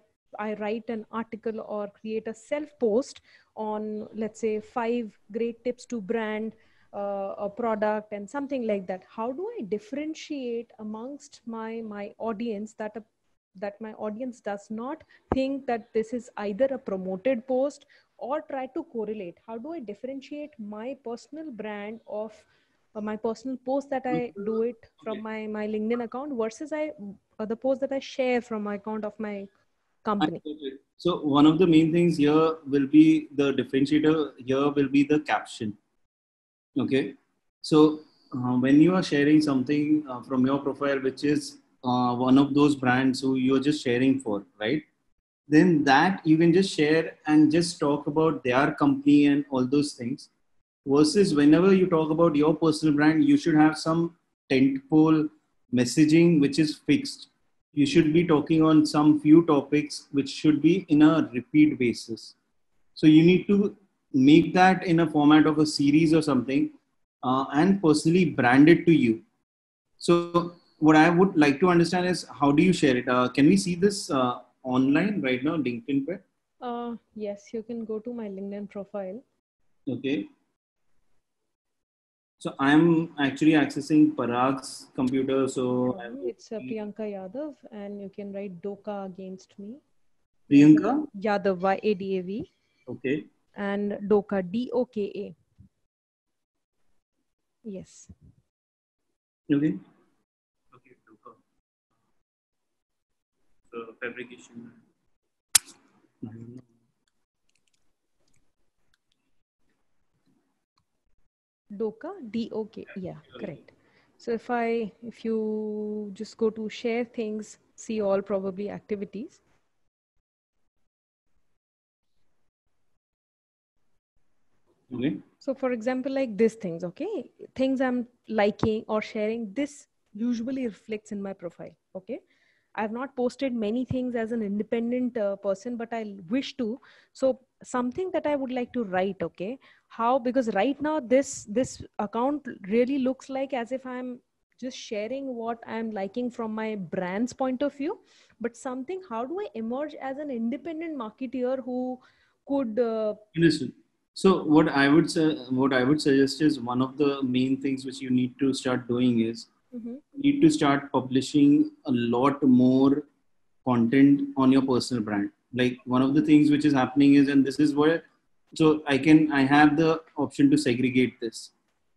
write an article or create a self post on, let's say, 5 great tips to brand a product and something like that. How do I differentiate amongst my audience that my audience does not think that this is either a promoted post or try to correlate? How do I differentiate my personal brand of my personal post that I do it from my LinkedIn account versus the post that I share from my account of my company? So one of the main things here will be the differentiator here will be the caption. Okay. So when you are sharing something from your profile, which is one of those brands who you're just sharing for, right? Then that you can just share and just talk about their company and all those things. Versus whenever you talk about your personal brand, you should have some tentpole messaging which is fixed. You should be talking on some few topics which should be in a repeat basis. So you need to make that in a format of a series or something and personally brand it to you. So what I would like to understand is how do you share it? Can we see this online right now, LinkedIn? Yes, you can go to my LinkedIn profile. Okay. So I'm actually accessing Parag's computer. So it's Priyanka Yadav, and you can write Doka against me. Priyanka Yadav, Yadav. Okay. And Doka, Doka. Yes. Okay. Okay, Doka. So fabrication. Doka, Doka. Yeah, correct. So if you just go to share things, see all probably activities. Okay. So for example, like these things, okay, things I'm liking or sharing, this usually reflects in my profile. Okay. I've not posted many things as an independent person, but I wish to. So something that I would like to write, okay, how, because right now this account really looks like as if I'm just sharing what I'm liking from my brand's point of view, but something, how do I emerge as an independent marketeer who could Understood. So what I would say, what I would suggest is one of the main things which you need to start doing is you need to start publishing a lot more content on your personal brand. Like one of the things which is happening is, and this is where, so I have the option to segregate this.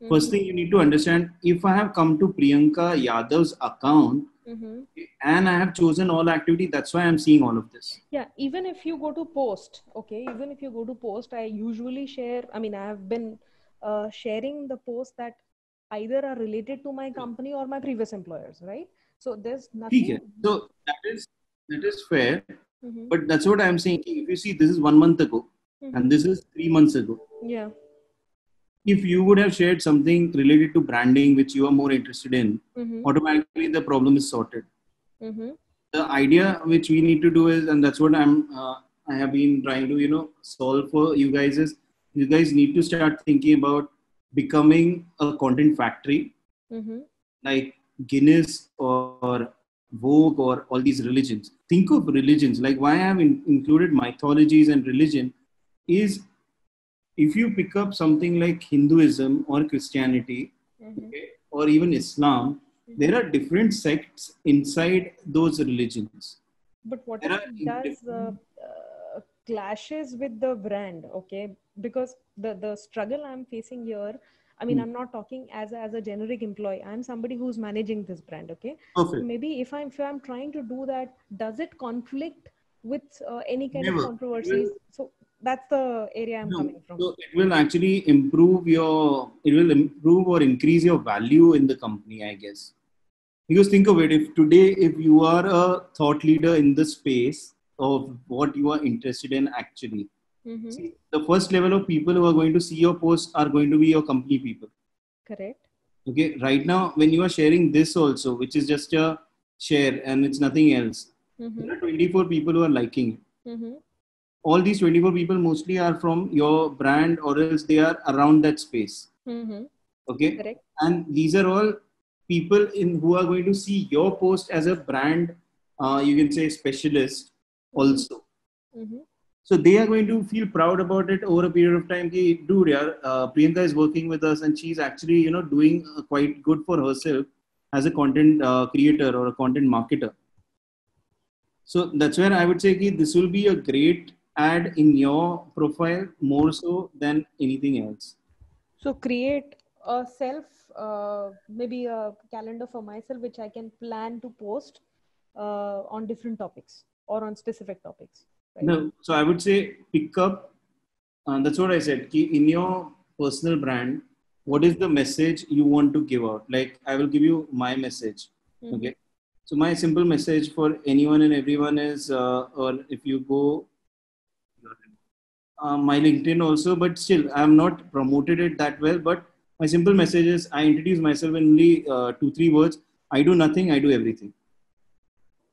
First thing you need to understand, if I have come to Priyanka Yadav's account and I have chosen all activity, that's why I'm seeing all of this. Yeah, even if you go to post, okay, even if you go to post, I usually share, I mean, I have been sharing the posts that either are related to my company or my previous employers, right? So there's nothing. So that is fair, but that's what I'm saying. If you see, this is 1 month ago and this is 3 months ago. Yeah. If you would have shared something related to branding, which you are more interested in, automatically the problem is sorted. The idea which we need to do is, and that's what I have been trying to, solve for you guys is, you guys need to start thinking about becoming a content factory, like Guinness or Vogue or all these religions. Think of religions, like why I have included mythologies and religion is, if you pick up something like Hinduism or Christianity, okay, or even Islam, there are different sects inside those religions. But what if it does clashes with the brand, okay? Because the struggle I'm facing here, I mean, I'm not talking as a generic employee. I'm somebody who's managing this brand, okay? Perfect. So maybe if I'm trying to do that, does it conflict with any kind of controversies? So that's the area I'm coming from. So it will actually improve or increase your value in the company, I guess. Because think of it, if you are a thought leader in the space of what you are interested in actually, see, the first level of people who are going to see your post are going to be your company people. Correct. Okay, right now when you are sharing this also, which is just a share and it's nothing else, there are 24 people who are liking it. Mm-hmm. All these 24 people mostly are from your brand, or else they are around that space. Mm-hmm. Okay. Correct. And these are all people in who are going to see your post as a brand, you can say specialist also. Mm-hmm. So they are going to feel proud about it over a period of time. Ki, dude, yaar, Priyanka is working with us and she's actually, doing quite good for herself as a content creator or a content marketer. So that's where I would say ki this will be a great ad in your profile more so than anything else. So create a self, maybe a calendar for myself, which I can plan to post on different topics or on specific topics, right? No, so I would say pick up. That's what I said. Ki in your personal brand, what is the message you want to give out? Like I will give you my message. Mm-hmm. Okay. So my simple message for anyone and everyone is, or if you go my LinkedIn also, but still I'm not promoted it that well. But my simple message is I introduce myself in only 2-3 words. I do nothing. I do everything.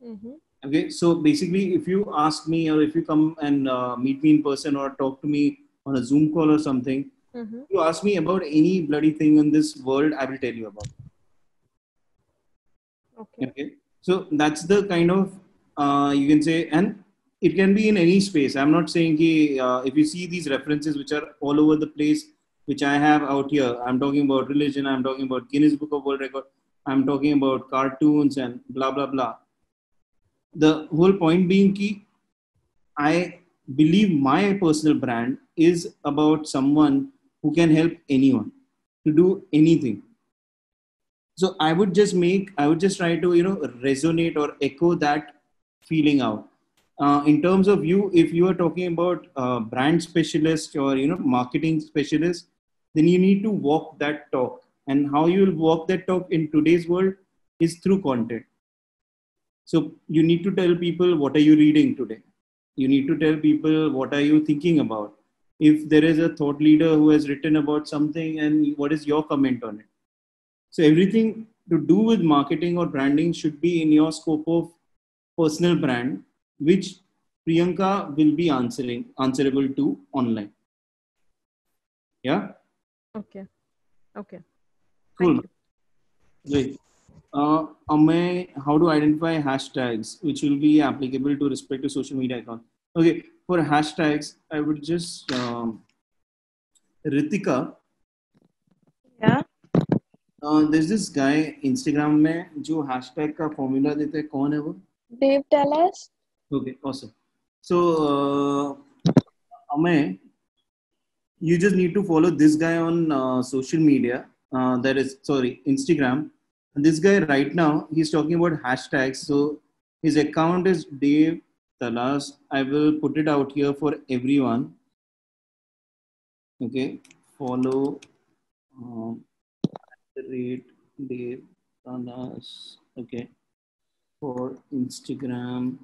Mm-hmm. Okay, so basically, if you ask me or if you come and meet me in person or talk to me on a Zoom call or something, Mm-hmm. you ask me about any bloody thing in this world, I will tell you about it. Okay. Okay, so that's the kind of you can say, and it can be in any space. I'm not saying if you see these references which are all over the place, which I have out here, I'm talking about religion, I'm talking about Guinness Book of World Record, I'm talking about cartoons and blah blah blah. The whole point being key, I believe my personal brand is about someone who can help anyone to do anything. So I would just try to, resonate or echo that feeling out. In terms of you, if you are talking about brand specialist or, marketing specialist, then you need to walk that talk. And how you will walk that talk in today's world is through content. So you need to tell people what are you reading today. You need to tell people what are you thinking about. If there is a thought leader who has written about something, and what is your comment on it. So everything to do with marketing or branding should be in your scope of personal brand, which Priyanka will be answerable to online. Yeah. Okay. Okay. Cool. Thank you. Great. Amay, how to identify hashtags which will be applicable to respect to social media account? Okay, for hashtags, I would just Ritika. Yeah. There's this guy Instagram में जो hashtag का formula देते हैं, कौन है वो? Dave, tell us. Okay, awesome. So, Amay, you just need to follow this guy on social media. That is, sorry, Instagram. And this guy right now, he's talking about hashtags. So his account is Dave Talas. I will put it out here for everyone. Okay, follow @Dave Talas. Okay, for Instagram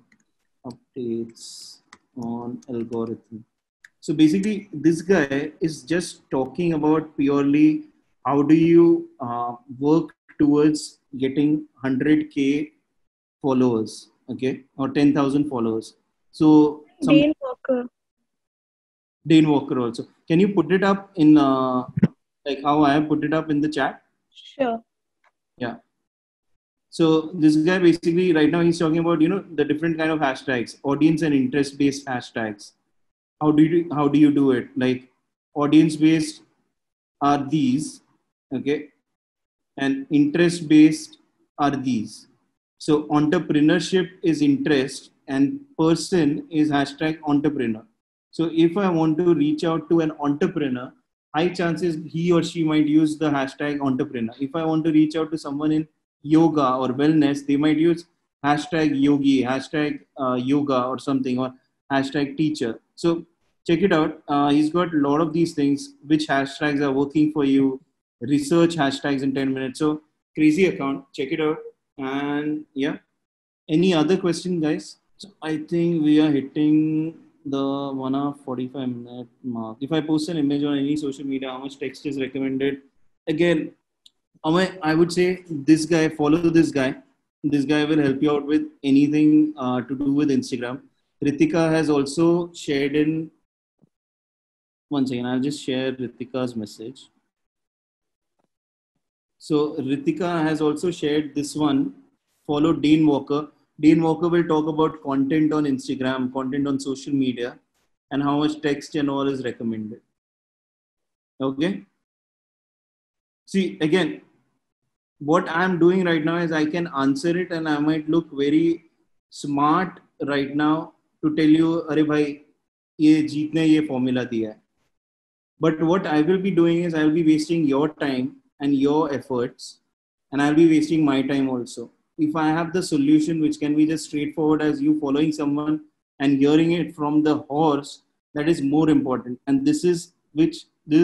updates on algorithm. So basically, this guy is just talking about purely how do you work towards getting 100K followers, okay, or 10,000 followers. So some Dane Walker. Dane Walker also. Can you put it up in like how I have put it up in the chat? Sure. Yeah. So this guy basically right now he's talking about the different kind of hashtags, audience and interest based hashtags. How do you do it? Like audience based are these, okay, and interest based are these. So entrepreneurship is interest and person is hashtag entrepreneur. So if I want to reach out to an entrepreneur, high chances he or she might use the hashtag entrepreneur. If I want to reach out to someone in yoga or wellness, they might use hashtag yogi, hashtag yoga or something, or hashtag teacher. So check it out. He's got a lot of these things. Which hashtags are working for you? Research hashtags in 10 minutes. So crazy account. Check it out. And yeah. Any other question, guys? So I think we are hitting the 1 hour 45-minute mark. If I post an image on any social media, how much text is recommended? Again, I would say this guy, follow this guy. This guy will help you out with anything to do with Instagram. Ritika has also shared in, one second, I'll just share Ritika's message. So Ritika has also shared this one. Follow Dean Walker. Dean Walker will talk about content on Instagram, content on social media, and how much text and all is recommended. Okay. See, again, what I'm doing right now is I can answer it and I might look very smart right now to tell you, अरे भाई ये जीत ने ये formula दिया है. But what I will be doing is I will be wasting your time and your efforts, and I'll be wasting my time also. If I have the solution, which can be just straightforward as you following someone and hearing it from the horse, that is more important. And this is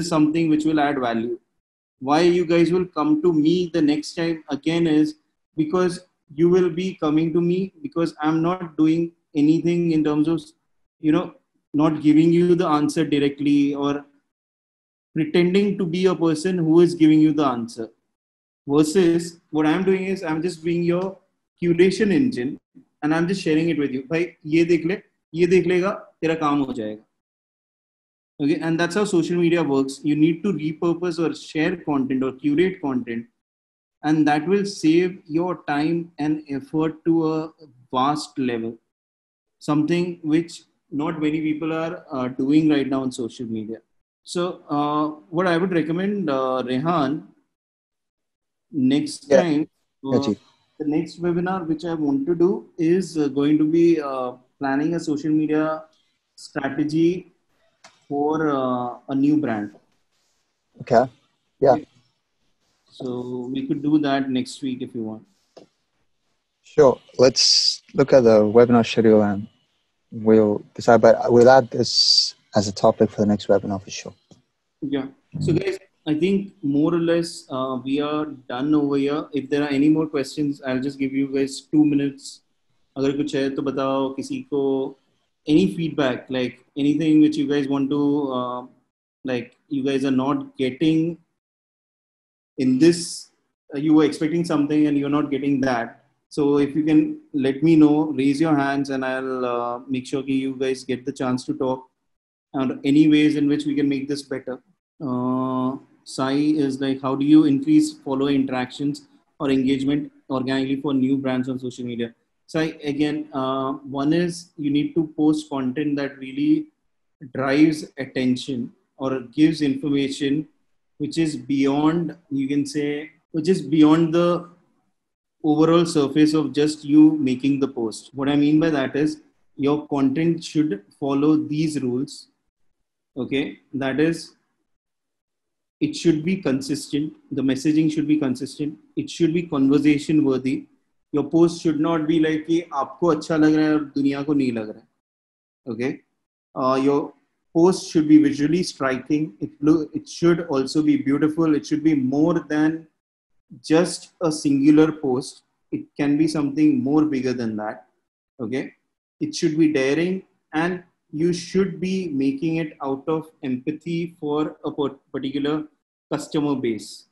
something which will add value. Why you guys will come to me the next time again is because you will be coming to me because I'm not doing anything in terms of, not giving you the answer directly or pretending to be a person who is giving you the answer. Versus what I'm doing is I'm just being your curation engine and I'm just sharing it with you. Bhai, ye dekh le, ye dekh lega, tera kaam ho jayega. Okay, and that's how social media works. You need to repurpose or share content or curate content, and that will save your time and effort to a vast level. Something which not many people are doing right now on social media. So, what I would recommend, Rehan, next time, the next webinar which I want to do is going to be planning a social media strategy for a new brand. Okay. Yeah. So we could do that next week if you want. Sure. Let's look at the webinar schedule and we'll decide. But we'll add this as a topic for the next webinar for sure. Yeah. So guys, I think more or less we are done over here. If there are any more questions, I'll just give you guys 2 minutes. अगर कुछ है तो बताओ किसी को any feedback, like anything which you guys want to like you guys are not getting in this, you were expecting something and you're not getting that. So if you can let me know, raise your hands and I'll make sure that you guys get the chance to talk and any ways in which we can make this better. Sai is like, how do you increase follower interactions or engagement organically for new brands on social media? So again, one is you need to post content that really drives attention or gives information which is beyond, you can say, which is beyond the overall surface of just you making the post. What I mean by that is your content should follow these rules. Okay, that is, it should be consistent. The messaging should be consistent. It should be conversation worthy. Your post should not be like कि आपको अच्छा लग रहा है और दुनिया को नहीं लग रहा है. Okay, your post should be visually striking. It should also be beautiful. It should be more than just a singular post. It can be something more bigger than that. Okay, it should be daring and you should be making it out of empathy for a particular customer base.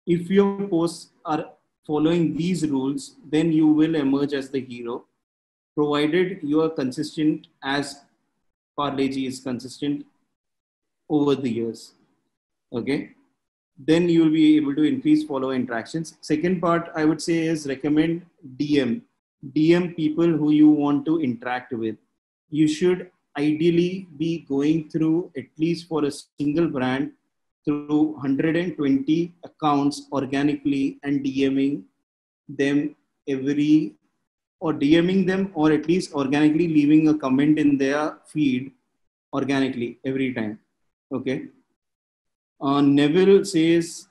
If your posts are following these rules, then you will emerge as the hero, provided you are consistent as Parle-G is consistent over the years. Okay, then you will be able to increase follower interactions. Second part I would say is recommend DM people who you want to interact with. You should ideally be going through, at least for a single brand, through 120 accounts organically and DMing them DMing them or at least organically leaving a comment in their feed organically every time. Okay. Neville says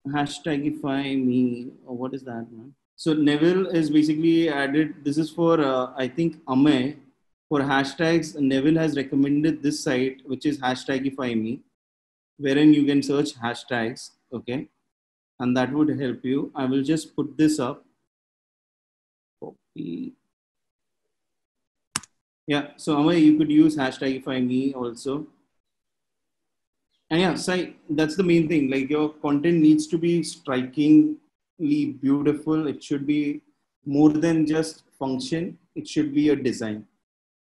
hashtagify me. Oh, what is that, man? So Neville is basically added, this is for I think Amay. For hashtags, Neville has recommended this site, which is hashtagify me, wherein you can search hashtags. Okay, and that would help you. I will just put this up. Copy. Yeah, so Amay, you could use hashtagify me also. And yeah, Sai, that's the main thing. Like your content needs to be strikingly beautiful. It should be more than just function. It should be a design.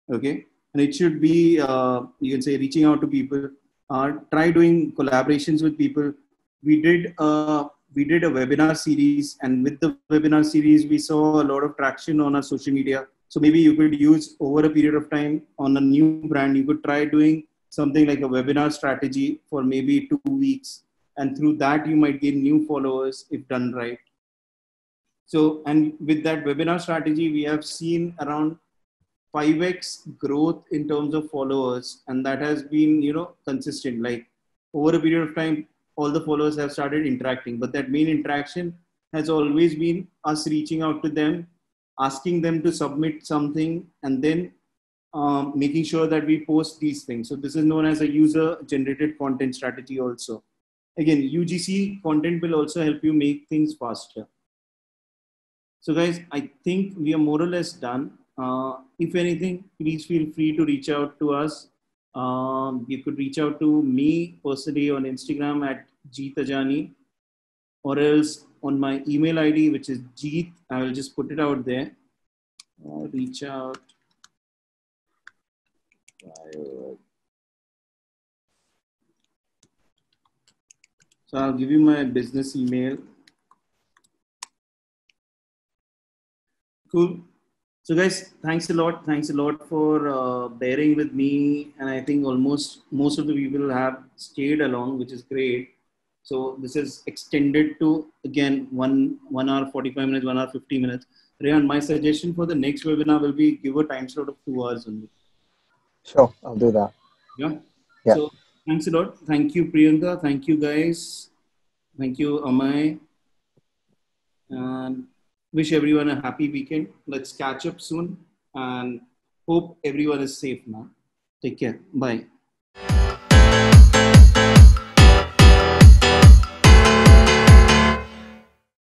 Okay. And it should be, you can say, reaching out to people, try doing collaborations with people. We did a webinar series, and with the webinar series, we saw a lot of traction on our social media. So maybe you could use over a period of time on a new brand, you could try doing something like a webinar strategy for maybe 2 weeks. And through that, you might gain new followers if done right. So, and with that webinar strategy, we have seen around 5x growth in terms of followers, and that has been, consistent. Like over a period of time, all the followers have started interacting, but that main interaction has always been us reaching out to them, asking them to submit something, and then making sure that we post these things. So this is known as a user generated content strategy also. Again, UGC content will also help you make things faster. So guys, I think we are more or less done. If anything, please feel free to reach out to us. You could reach out to me personally on Instagram at Jeetajani, or else on my email ID, which is Jeet. I will just put it out there. Reach out. So I'll give you my business email. Cool. So guys, thanks a lot. Thanks a lot for bearing with me. And I think almost most of the people have stayed along, which is great. So this is extended to, again, 1 hour 45 minutes, 1 hour 50 minutes. Rehan, my suggestion for the next webinar will be give a time slot of 2 hours only. Sure, I'll do that. Yeah. Yeah. So thanks a lot. Thank you, Priyanka. Thank you, guys. Thank you, Amay. And wish everyone a happy weekend. Let's catch up soon, and hope everyone is safe now. Take care. Bye.